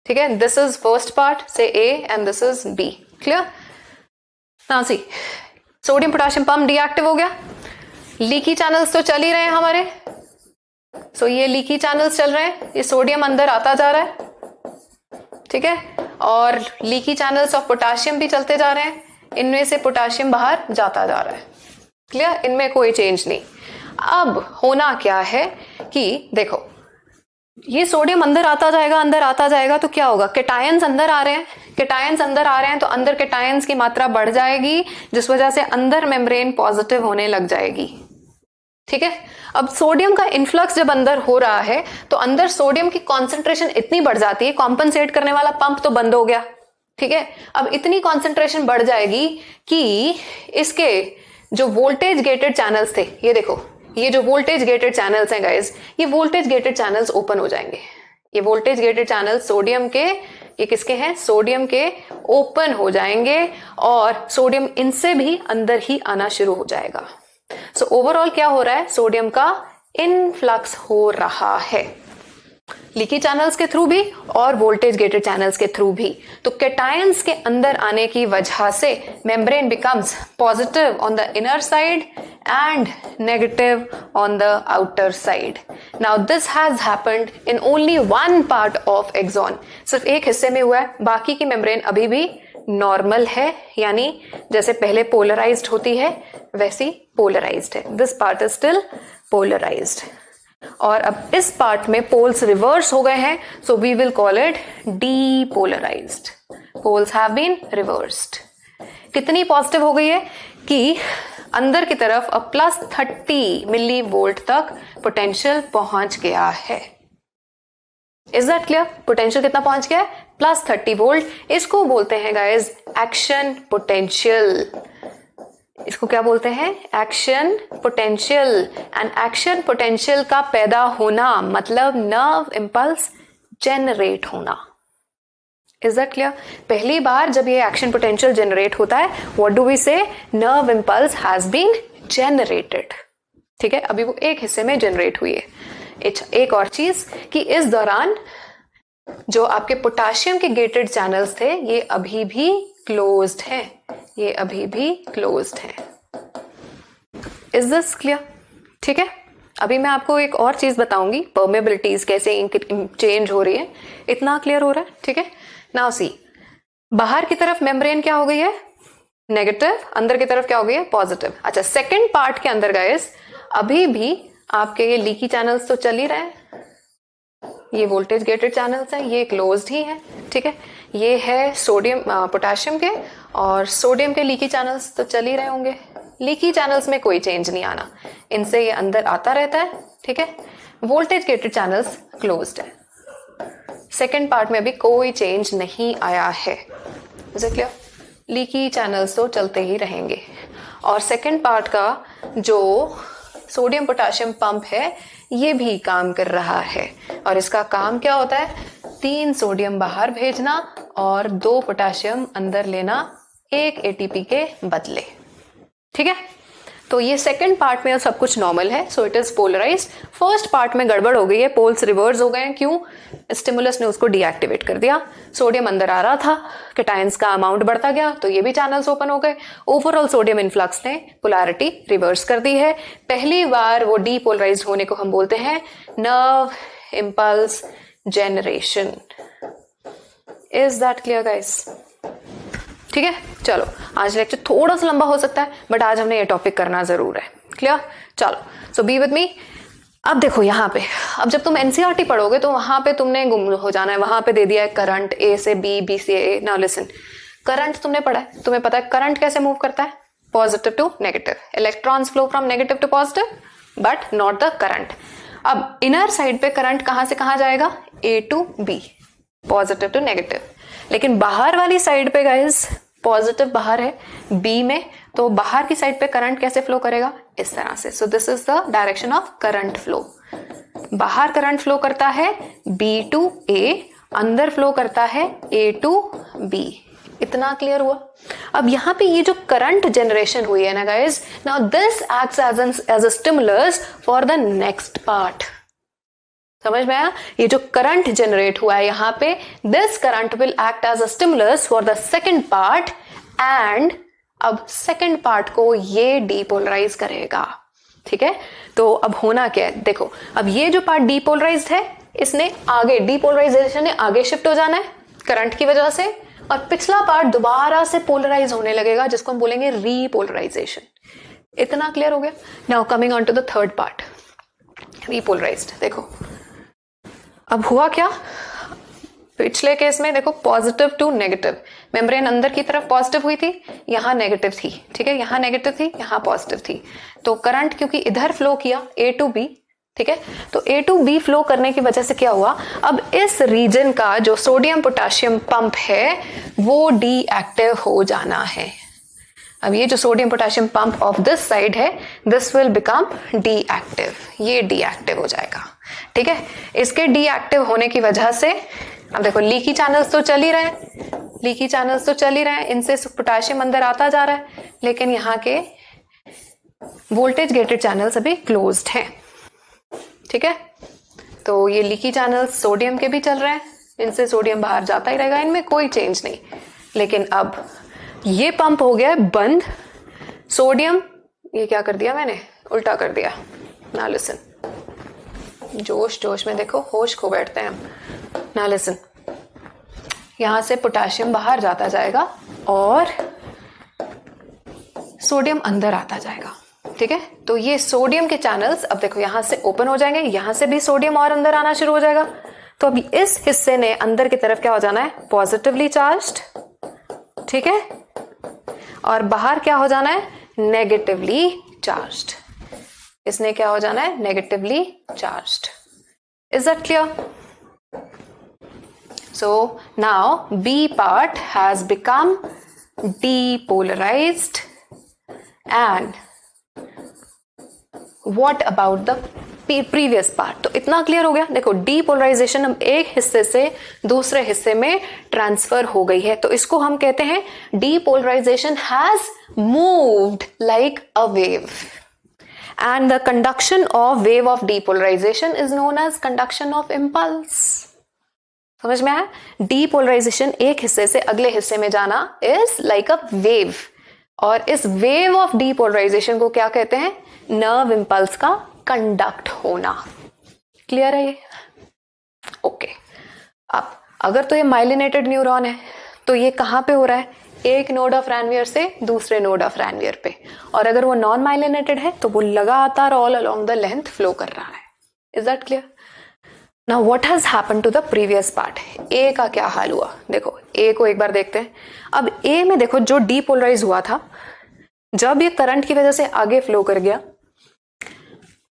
B: ठीक है, दिस इज फर्स्ट पार्ट से A and this is B, clear. Now see, sodium potassium pump deactive हो गया, लीकी चैनल्स तो चल ही रहे हैं हमारे, सो ये लीकी चैनल्स चल रहे हैं, ये सोडियम अंदर आता जा रहा है, ठीक है, और लीकी चैनल्स ऑफ पोटेशियम भी चलते जा रहे हैं, इनमें से पोटेशियम बाहर जाता जा रहा है, क्लियर, इनमें कोई चेंज नहीं। अब होना क्या है कि देखो, ये सोडियम अंदर आता जाएगा तो क्या होगा, केटायंस अंदर आ रहे हैं, केटायंस अंदर आ रहे हैं तो अंदर केटायंस की मात्रा बढ़ जाएगी, जिस वजह से अंदर मेम्ब्रेन पॉजिटिव होने लग जाएगी, ठीक है। अब सोडियम का इन्फ्लक्स जब अंदर हो रहा है तो अंदर सोडियम की कॉन्सेंट्रेशन इतनी बढ़ जाती है, कॉम्पनसेट करने वाला पंप तो बंद हो गया, ठीक है। अब इतनी कॉन्सेंट्रेशन बढ़ जाएगी कि इसके जो वोल्टेज गेटेड चैनल्स थे, ये देखो, ये जो वोल्टेज गेटेड चैनल्स हैं गाइस, ये वोल्टेज गेटेड चैनल्स ओपन हो जाएंगे, ये वोल्टेज गेटेड चैनल्स सोडियम के, ये किसके हैं, सोडियम के ओपन हो जाएंगे और सोडियम इनसे भी अंदर ही आना शुरू हो जाएगा। सो ओवरऑल क्या हो रहा है, सोडियम का इनफ्लक्स हो रहा है, लीकी चैनल्स के थ्रू भी और वोल्टेज गेटेड चैनल्स के थ्रू भी। तो केटायंस के अंदर आने की वजह से membrane becomes positive on the inner side and negative on the outer side. Now this has happened in only one part of axon, सिर्फ एक हिस्से में हुआ है, बाकी की मेम्ब्रेन अभी भी नॉर्मल है, यानी जैसे पहले पोलराइज्ड होती है वैसी पोलराइज्ड है, this part is still polarized. और अब इस पार्ट में पोल्स रिवर्स हो गए हैं, so we will call it depolarized, poles have been reversed. कितनी पॉजिटिव हो गई है कि अंदर की तरफ अब +30 मिली वोल्ट तक पोटेंशियल पहुंच गया है। Is that clear? पोटेंशियल कितना पहुंच गया है? +30 वोल्ट। इसको बोलते हैं गाइज एक्शन पोटेंशियल, इसको क्या बोलते हैं? Action potential. And action potential का पैदा होना मतलब नर्व इंपल्स जनरेट होना। Is that clear? पहली बार जब ये एक्शन पोटेंशियल जनरेट होता है, what do we say? Nerve impulse has been generated. ठीक है, अभी वो एक हिस्से में जनरेट हुई है। एक और चीज कि इस दौरान जो आपके पोटेशियम के गेटेड चैनल्स थे ये अभी भी क्लोज्ड हैं, ये अभी भी क्लोज्ड हैं। Is this clear? ठीक है, अभी मैं आपको एक और चीज बताऊंगी, परमेबिलिटीज कैसे चेंज हो रही है। इतना क्लियर हो रहा है? ठीक है, नाउ सी, बाहर की तरफ मेम्ब्रेन क्या हो गई है? नेगेटिव, अंदर की तरफ क्या हो गई है? पॉजिटिव। अच्छा, सेकेंड पार्ट के अंदर गाइस अभी भी आपके ये लीकी चैनल्स तो चल ही रहे हैं, ये वोल्टेज गेटेड चैनल्स हैं, ये क्लोज्ड ही है। ठीक है, ये है सोडियम पोटेशियम के, और सोडियम के लीकी चैनल्स तो चल ही रहे होंगे। लीकी चैनल्स में कोई चेंज नहीं आना, इनसे ये अंदर आता रहता है। ठीक है, वोल्टेज गेटेड चैनल्स क्लोज्ड है। सेकेंड पार्ट में अभी कोई चेंज नहीं आया है। Is it clear? Leaky channels तो चलते ही रहेंगे। और सेकेंड पार्ट का जो सोडियम पोटेशियम पंप है ये भी काम कर रहा है, और इसका काम क्या होता है? 3 सोडियम बाहर भेजना और 2 पोटेशियम अंदर लेना, 1 एटीपी के बदले। ठीक है, तो ये सेकंड पार्ट में सब कुछ नॉर्मल है, so it is polarized. First part में गड़बड़ हो गई है, पोल्स रिवर्स हो गए हैं। क्यों? स्टिमुलस ने उसको डीएक्टिवेट कर दिया, सोडियम अंदर आ रहा था, केटायंस का अमाउंट बढ़ता गया तो ये भी चैनल्स ओपन हो गए। ओवरऑल सोडियम इन्फ्लक्स ने पोलैरिटी रिवर्स कर दी है। पहली बार वो डीपोलराइज्ड होने को हम बोलते हैं nerve impulse generation. Is that clear guys? ठीक है, चलो आज लेक्चर थोड़ा सा लंबा हो सकता है, बट आज हमने ये टॉपिक करना जरूर है। क्लियर? चलो, सो बी विद मी। अब देखो यहाँ पे, अब जब तुम एनसीईआरटी पढ़ोगे तो वहां पे तुमने गुम हो जाना है, वहां पे दे दिया है करंट ए से बी, बी से ए। नाउ लिसन, करंट तुमने पढ़ा है, तुम्हें पता है करंट कैसे मूव करता है? Positive to negative. Electrons flow from negative to positive, but not the current. अब इनर साइड पे करंट कहां से कहां जाएगा? A to B, positive to negative. लेकिन बाहर वाली साइड पे गाइस पॉजिटिव बाहर है बी में, तो बाहर की साइड पे करंट कैसे फ्लो करेगा? इस तरह से। सो this is the direction of current flow. बाहर करंट फ्लो करता है बी टू ए, अंदर फ्लो करता है ए टू बी। इतना क्लियर हुआ? अब यहाँ पे ये जो करंट जनरेशन हुई है ना guys, now this acts as a stimulus for the next part. समझ में आया? ये जो करंट जनरेट हुआ है यहाँ पे, this current will act as a stimulus for the second part and अब सेकेंड पार्ट को ये डीपोलराइज करेगा। ठीक है, तो अब होना क्या है, देखो अब ये जो पार्ट डीपोलराइज्ड है इसने आगे, डीपोलराइजेशन ने आगे शिफ्ट हो जाना है करंट की वजह से, और पिछला पार्ट दोबारा से पोलराइज होने लगेगा जिसको हम बोलेंगे रीपोलराइजेशन। इतना क्लियर हो गया? Now coming on to the third part, repolarised. देखो अब हुआ क्या, पिछले केस में देखो पॉजिटिव टू नेगेटिव, मेम्ब्रेन अंदर की तरफ पॉजिटिव हुई थी, यहां नेगेटिव थी। ठीक है, यहां नेगेटिव थी, यहां पॉजिटिव थी, तो करंट क्योंकि इधर फ्लो किया A टू B, ठीक है, तो A टू B फ्लो करने की वजह से क्या हुआ, अब इस रीजन का जो सोडियम पोटेशियम पंप है वो डीएक्टिव हो जाना है। अब ये जो sodium potassium pump of this side है, दिस विल बिकम डीएक्टिव, ये डीएक्टिव हो जाएगा। ठीक है, इसके डीएक्टिव होने की वजह से अब देखो लीकी चैनल्स तो चल ही रहे हैं, लीकी चैनल्स तो चल ही रहे हैं, इनसे पोटेशियम अंदर आता जा रहा है, लेकिन यहाँ के वोल्टेज गेटेड चैनल्स अभी क्लोज्ड हैं। ठीक है, तो ये लीकी चैनल्स सोडियम के भी चल रहे हैं, इनसे सोडियम बाहर जाता ही रहेगा, इनमें कोई चेंज नहीं। लेकिन अब ये पंप हो गया है बंद, सोडियम, ये क्या कर दिया मैंने, उल्टा कर दिया। ना लिसन, जोश जोश में देखो होश खो बैठते हैं हम। ना लिसन, यहां से पोटेशियम बाहर जाता जाएगा और सोडियम अंदर आता जाएगा। ठीक है, तो ये सोडियम के चैनल्स अब देखो यहां से ओपन हो जाएंगे, यहां से भी सोडियम और अंदर आना शुरू हो जाएगा। तो अभी इस हिस्से ने अंदर की तरफ क्या हो जाना है, पॉजिटिवली चार्ज्ड। ठीक है, और बाहर क्या हो जाना है, नेगेटिवली चार्ज्ड। इसने क्या हो जाना है, negatively charged. Is that clear? So now B part has become depolarized, and what about the previous part? तो इतना क्लियर हो गया। देखो डीपोलराइजेशन अब एक हिस्से से दूसरे हिस्से में ट्रांसफर हो गई है, तो इसको हम कहते हैं depolarization has moved like a wave, and the conduction of wave of depolarization is known as conduction of impulse. समझ में आया? डीपोलराइजेशन एक हिस्से से अगले हिस्से में जाना इज लाइक अ वेव, और इस वेव ऑफ डीपोलराइजेशन को क्या कहते हैं, नर्व इंपल्स का कंडक्ट होना। क्लियर है ये? ओके, अब अगर तो ये माइलिनेटेड न्यूरॉन है तो ये कहां पे हो रहा है, एक नोड ऑफ रैनवियर से दूसरे नोड ऑफ रैनवियर पे, और अगर वो नॉन माइलिनेटेड है तो वो लगातार all along the length flow कर रहा है। Is that clear? Now what has happened to the previous part? A का क्या हाल हुआ, देखो A को एक बार देखते हैं। अब A में देखो जो डीपोलराइज हुआ था, जब ये करंट की वजह से आगे फ्लो कर गया,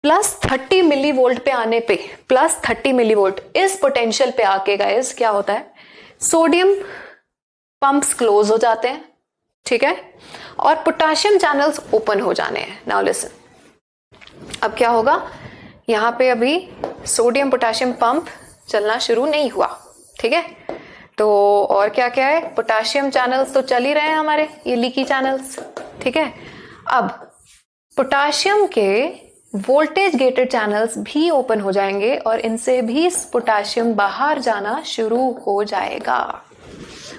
B: प्लस 30 मिली वोल्ट पे आने पे, प्लस 30 मिली वोल्ट इस पोटेंशियल पे आके गाइस क्या होता है, सोडियम पंप्स क्लोज हो जाते हैं। ठीक है, और पोटेशियम चैनल्स ओपन हो जाने हैं। नाउ लिसन, अब क्या होगा, यहां पे अभी सोडियम पोटेशियम पंप चलना शुरू नहीं हुआ। ठीक है, तो और क्या क्या है, पोटेशियम चैनल्स तो चल ही रहे हैं हमारे, ये लीकी चैनल्स। ठीक है, अब पोटेशियम के वोल्टेज गेटेड चैनल्स भी ओपन हो जाएंगे और इनसे भी पोटेशियम बाहर जाना शुरू हो जाएगा।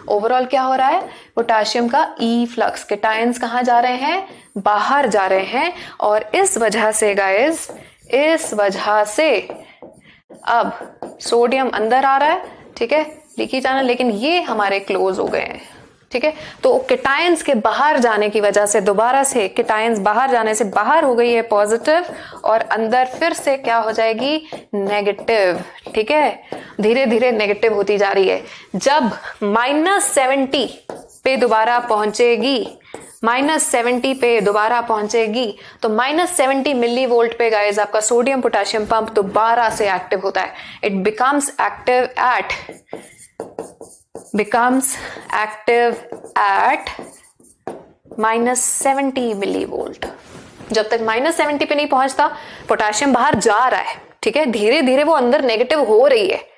B: ओवरऑल क्या हो रहा है, पोटेशियम का ई फ्लक्स, केटायंस कहां जा रहे हैं, बाहर जा रहे हैं, और इस वजह से गाइस, इस वजह से अब सोडियम अंदर आ रहा है। ठीक है, लीकी चैनल, लेकिन ये हमारे क्लोज हो गए हैं। ठीक है, तो केटायंस के बाहर जाने की वजह से दोबारा से केटायंस बाहर जाने से बाहर हो गई है पॉजिटिव, और अंदर फिर से क्या हो जाएगी, नेगेटिव। ठीक है, धीरे धीरे नेगेटिव होती जा रही है। जब -70 पे दोबारा पहुंचेगी, -70 पे दोबारा पहुंचेगी, तो -70 मिली वोल्ट पे गाइस आपका सोडियम पोटेशियम पंप दोबारा से एक्टिव होता है। It becomes active at -70 millivolt. जब तक -70 पे नहीं पहुंचता, पोटेशियम बाहर जा रहा है। ठीक है, धीरे धीरे वो अंदर नेगेटिव हो रही है।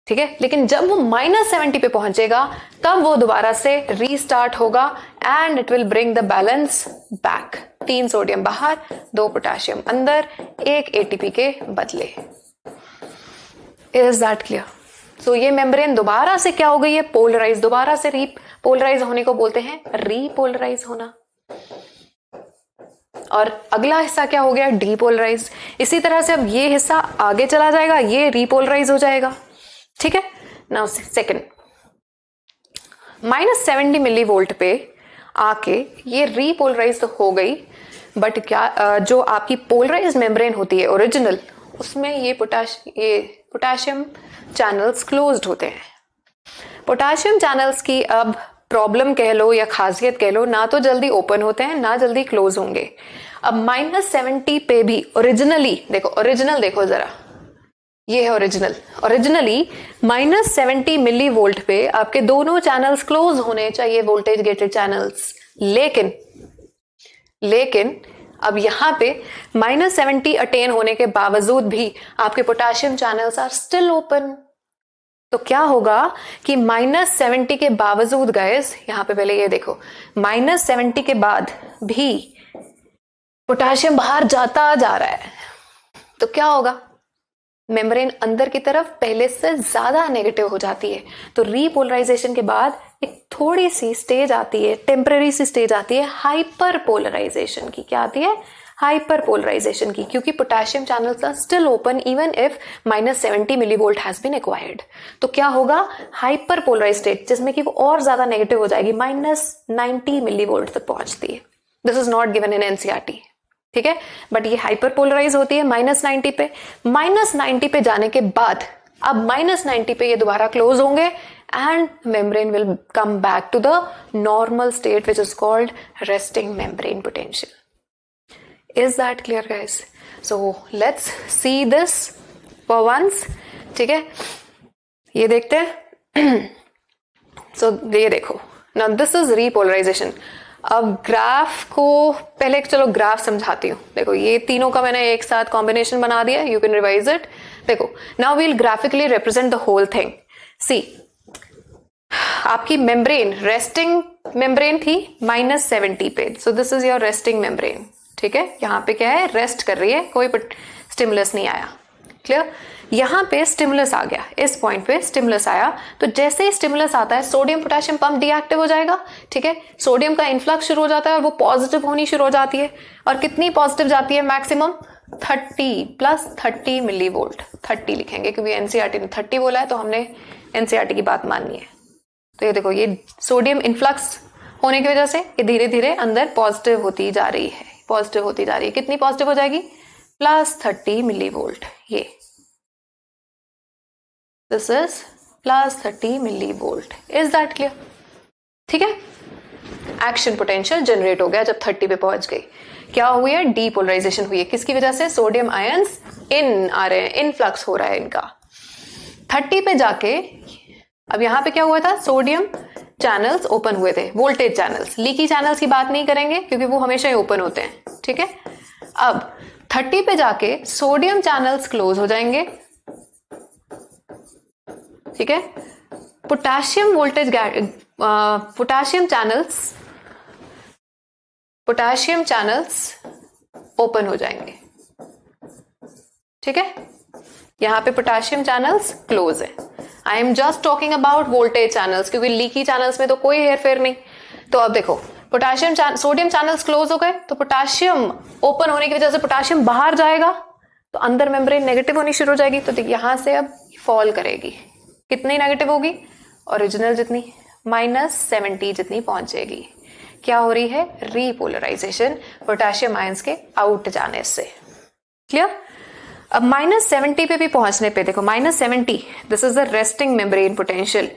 B: ठीक है, लेकिन जब वो -70 पे पहुंचेगा तब वो दोबारा से रीस्टार्ट होगा, and it will bring the balance back. 3 sodium बाहर, 2 पोटेशियम अंदर, 1 एटीपी के बदले। Is that clear? सो ये मेम्ब्रेन दोबारा से क्या हो गई है? पोलराइज। दोबारा से रीपोलराइज होने को बोलते हैं रीपोलराइज होना। और अगला हिस्सा क्या हो गया? डीपोलराइज। इसी तरह से अब ये हिस्सा आगे चला जाएगा, ये रीपोलराइज हो जाएगा। ठीक है, नाउ सेकंड, -70 मिली वोल्ट पे आके ये रीपोलराइज तो हो गई, बट क्या जो आपकी पोलराइज मेम्ब्रेन होती है ओरिजिनल, उसमें ये पोटेशियम चैनल्स क्लोज्ड होते हैं। पोटेशियम चैनल्स की अब प्रॉब्लम कह लो या खासियत कह लो, ना तो जल्दी ओपन होते हैं ना जल्दी क्लोज होंगे। अब -70 पे भी ओरिजिनली देखो, ओरिजिनल देखो जरा, ये है ओरिजिनल। ओरिजिनली -70 मिली वोल्ट पे आपके दोनों चैनल्स क्लोज होने चाहिए, वोल्टेज गेटेड चैनल्स। लेकिन अब यहां पे -70 अटेन होने के बावजूद भी आपके potassium channels are still open. तो क्या होगा कि -70 के बावजूद गाइस, यहां पे पहले ये देखो, -70 के बाद भी पोटेशियम बाहर जाता जा रहा है, तो क्या होगा? मेम्ब्रेन अंदर की तरफ पहले से ज्यादा नेगेटिव हो जाती है। तो रीपोलराइजेशन के बाद एक थोड़ी सी स्टेज आती है, टेम्पररी सी स्टेज आती है हाइपर पोलराइजेशन की। क्या आती है? हाइपर पोलराइजेशन की, क्योंकि potassium channels are still open even if -70 millivolt has been acquired. तो क्या होगा? हाइपर पोलराइज स्टेट, जिसमें कि वो और ज्यादा नेगेटिव हो जाएगी, -90 मिलीवोल्ट तक पहुंचती है। This is not given in NCERT, ठीक है, बट ये हाइपर पोलराइज होती है -90 पे। -90 पे जाने के बाद अब -90 पे ये दोबारा क्लोज होंगे and membrane will come back to the normal state which is called resting membrane potential. Is that clear guys? So let's see this for once. ठीक है, ये देखते हैं। So ये देखो, now this is repolarization. अब graph को पहले चलो ग्राफ समझाती हूँ। देखो ये तीनों का मैंने एक साथ कॉम्बिनेशन बना दिया, यू कैन रिवाइज इट। देखो now we'll graphically represent the whole thing. See, आपकी मेम्ब्रेन रेस्टिंग मेम्ब्रेन थी -70 पे, so this is your resting membrane. ठीक है, यहाँ पे क्या है? रेस्ट कर रही है, कोई स्टिमुलस नहीं आया। क्लियर? यहाँ पे स्टिमुलस आ गया, इस पॉइंट पे स्टिमुलस आया, तो जैसे ही स्टिमुलस आता है सोडियम पोटेशियम पंप डीएक्टिव हो जाएगा। ठीक है, सोडियम का इन्फ्लक्स शुरू हो जाता है और वो पॉजिटिव होनी शुरू हो जाती है। और कितनी पॉजिटिव जाती है? Maximum 30 + 30 milli volt. 30 लिखेंगे क्योंकि एनसीईआरटी ने 30 बोला है, तो हमने एनसीईआरटी की बात माननी है। तो ये देखो, ये सोडियम इन्फ्लक्स होने की वजह से ये धीरे धीरे अंदर पॉजिटिव होती जा रही है, पॉजिटिव होती जा रही है। कितनी पॉजिटिव हो जाएगी? +30 मिली वोल्ट। ये this is +30 millivolt. Is that clear? ठीक है, एक्शन पोटेंशियल जनरेट हो गया जब 30 पे पहुंच गई। क्या हुई है? डीपोलराइजेशन हुई है। किसकी वजह से? सोडियम आयंस इन आ रहे हैं, इनफ्लक्स हो रहा है इनका। 30 पे जाके अब यहां पे क्या हुआ था? सोडियम चैनल्स ओपन हुए थे, वोल्टेज चैनल्स। लीकी चैनल्स की बात नहीं करेंगे क्योंकि वो हमेशा ही ओपन होते हैं। ठीक है, अब 30 पे जाके सोडियम चैनल्स क्लोज हो जाएंगे। ठीक है, पोटेशियम चैनल्स ओपन हो जाएंगे। ठीक है, यहां पे पोटेशियम चैनल्स क्लोज है। I am just talking about voltage channels, क्योंकि लीकी चैनल्स में तो कोई हेरफेर नहीं। तो अब देखो, सोडियम चैनल्स क्लोज हो गए, तो पोटेशियम ओपन होने की वजह से पोटेशियम बाहर जाएगा, तो अंदर मेम्ब्रेन नेगेटिव होनी शुरू हो जाएगी। तो यहां से अब फॉल करेगी। कितनी नेगेटिव होगी? ओरिजिनल जितनी, -70 जितनी पहुंचेगी। क्या हो रही है? रीपोलराइजेशन, पोटेशियम आयंस के आउट जाने से। क्लियर? अब -70 पे भी पहुंचने पे देखो, -70 this is the resting membrane potential.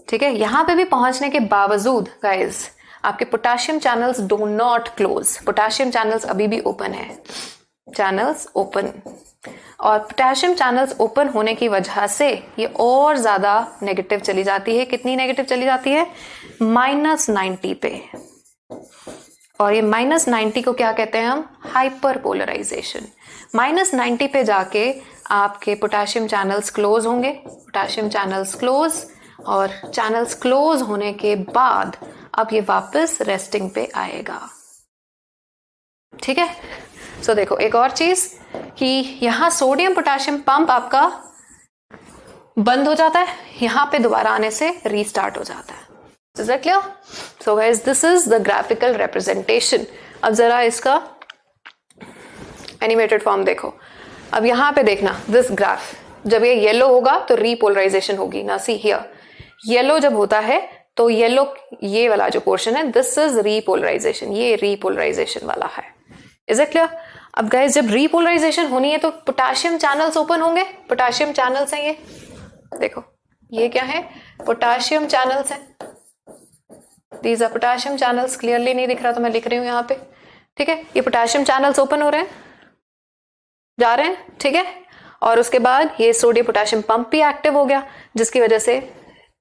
B: ठीक है, यहां पे भी पहुंचने के बावजूद गाइस आपके potassium channels do not close. Potassium channels अभी भी ओपन है, चैनल्स ओपन। और पोटेशियम चैनल्स ओपन होने की वजह से ये और ज्यादा नेगेटिव चली जाती है। कितनी नेगेटिव चली जाती है? -90 पे। और ये -90 को क्या कहते हैं हम? Hyper polarisation. -90 पे जाके आपके पोटेशियम चैनल्स क्लोज होंगे, पोटेशियम चैनल्स क्लोज, और चैनल्स क्लोज होने के बाद अब ये वापस रेस्टिंग पे आएगा। ठीक है, सो देखो एक और चीज कि यहां सोडियम पोटेशियम पंप आपका बंद हो जाता है, यहाँ पे दोबारा आने से रीस्टार्ट हो जाता है. Is that clear? So guys, this is the graphical representation. अब जरा इसका एनिमेटेड फॉर्म देखो. अब यहाँ पे देखना, दिस ग्राफ जब ये येलो होगा तो रीपोलराइजेशन होगी ना. सी हियर, येलो जब होता है तो येलो ये वाला जो पोर्शन है, दिस इज रीपोलराइजेशन, ये रीपोलराइजेशन वाला है. Is it clear? अब गाइस जब रीपोलराइजेशन होनी है तो पोटेशियम चैनल्स ओपन होंगे. पोटेशियम चैनल्स हैं ये देखो, ये क्या है? पोटेशियम चैनल्स हैं. These are potassium channels. Clearly नहीं दिख रहा तो मैं लिख रही हूं यहाँ पे. ठीक है, ये पोटेशियम चैनल्स ओपन हो रहे हैं, जा रहे हैं. ठीक है, और उसके बाद ये सोडियम पोटेशियम पंप भी एक्टिव हो गया, जिसकी वजह से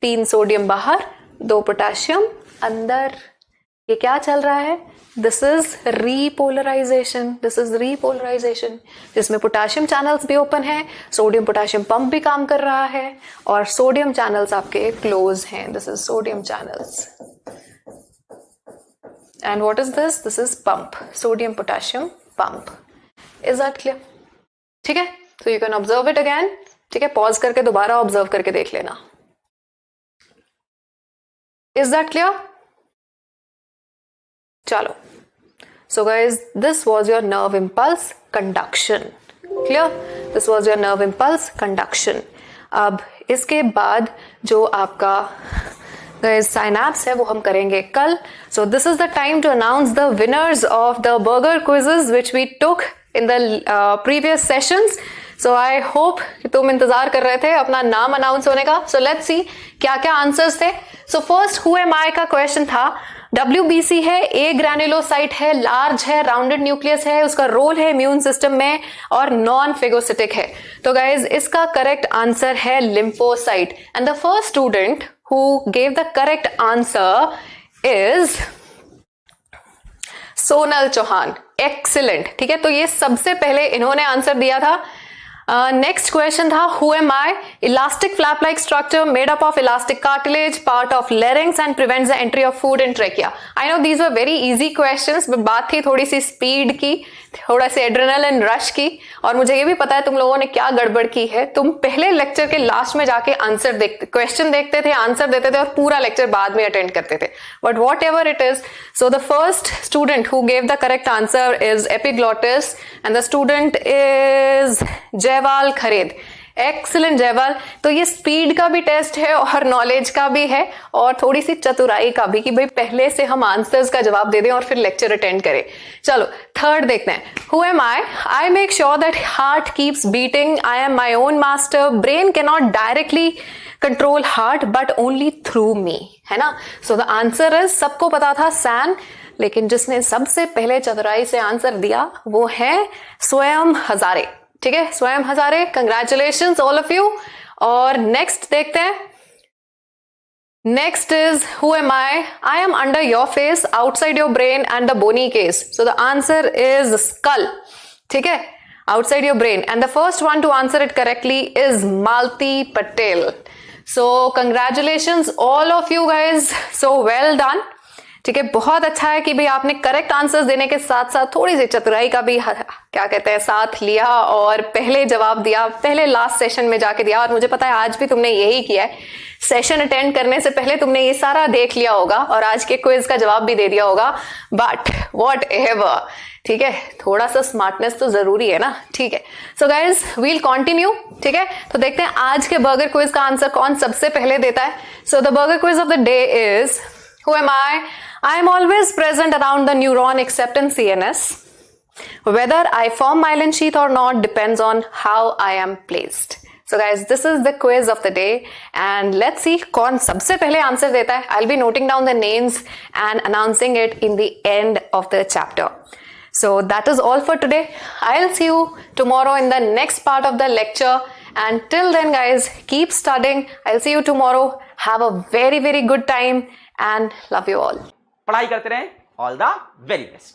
B: 3 सोडियम बाहर, 2 पोटेशियम अंदर. ये क्या चल रहा है? This is repolarisation. This is repolarisation जिसमें पोटेशियम चैनल्स भी ओपन है, सोडियम पोटेशियम पंप भी काम कर रहा है, और सोडियम चैनल्स आपके क्लोज हैं. This is sodium channels. And what is this? This is pump, sodium potassium pump. Is that clear? ठीक है, so you can observe it again. ठीक है, पॉज करके दोबारा ऑब्जर्व करके देख लेना. Is that clear? चलो, so guys, this was your nerve impulse conduction. Clear? This was your nerve impulse conduction. अब इसके बाद जो आपका साइनैप्स है वो हम करेंगे कल. So this is the time to announce the winners of the burger quizzes which we took in the previous sessions. So I hope कि तुम इंतजार कर रहे थे अपना नाम अनाउंस होने का. सो लेट्स सी क्या क्या आंसर्स थे. सो फर्स्ट हु एम आई का क्वेश्चन था. WBC है, ए ग्रैन्युलोसाइट है, लार्ज है, राउंडेड न्यूक्लियस है, उसका रोल है इम्यून सिस्टम में, और नॉन फेगोसिटिक है. तो गाइज इसका करेक्ट आंसर है lymphocyte. And the first student who gave the correct answer is Sonal Chauhan. Excellent. ठीक है, तो ये सबसे पहले इन्होंने आंसर दिया था. नेक्स्ट क्वेश्चन था who am I. Elastic flap like structure made up of elastic cartilage, part of larynx and prevents the entry of food in trachea. I know these were very easy questions, but बात थी थोड़ी सी speed की, थोड़ा सी adrenaline rush की, और मुझे ये भी पता है तुम लोगों ने क्या गड़बड़ की है. तुम पहले लेक्चर के लास्ट में जाके आंसर देखते, क्वेश्चन देखते थे, आंसर देते थे, और पूरा लेक्चर बाद में अटेंड करते थे. But whatever it is, so the first student who gave the correct answer is epiglottis, and the student is Jaywal Khared. Excellent Jaywal. तो ये स्पीड का भी टेस्ट है और नॉलेज का भी है और थोड़ी सी चतुराई का भी, कि भाई पहले से हम आंसर्स का जवाब दे दें और फिर लेक्चर अटेंड करें. चलो थर्ड देखते हैं. Who am I. I make sure that heart keeps beating. I am my own master. Brain can not directly control heart but only through me. है ना. सो द आंसर इज, सबको पता था San, लेकिन जिसने सबसे पहले चतुराई से आंसर दिया वो है स्वयं हजारे. ठीक है, Swayam Hazare. Congratulations all of you. और नेक्स्ट देखते हैं. Next is who am I. I am under your face, outside your brain and the bony case. So the answer is skull. ठीक है, outside your brain. And the first one to answer it correctly is Malti Patel. So congratulations all of you guys. So well done. ठीक है, बहुत अच्छा है कि भाई आपने करेक्ट आंसर्स देने के साथ साथ थोड़ी सी चतुराई का भी क्या कहते हैं साथ लिया, और पहले जवाब दिया, पहले लास्ट सेशन में जाके दिया. और मुझे पता है आज भी तुमने यही किया है. सेशन अटेंड करने से पहले तुमने ये सारा देख लिया होगा और आज के क्विज का जवाब भी दे दिया होगा. बट वॉट एवर, ठीक है, थोड़ा सा स्मार्टनेस तो जरूरी है ना. ठीक है, सो गाइज वील कंटिन्यू. ठीक है, तो देखते हैं आज के बर्गर क्विज का आंसर कौन सबसे पहले देता है. So the burger quiz of the day is who am I. I am always present around the neuron except in CNS. Whether I form myelin sheath or not depends on how I am placed. So guys, this is the quiz of the day and let's see कौन सबसे पहले answer देता है. I'll be noting down the names and announcing it in the end of the chapter. So that is all for today. I'll see you tomorrow in the next part of the lecture. And till then guys, keep studying. I'll see you tomorrow. Have a very, very good time and love you all.
A: पढ़ाई करते रहें. All the very best.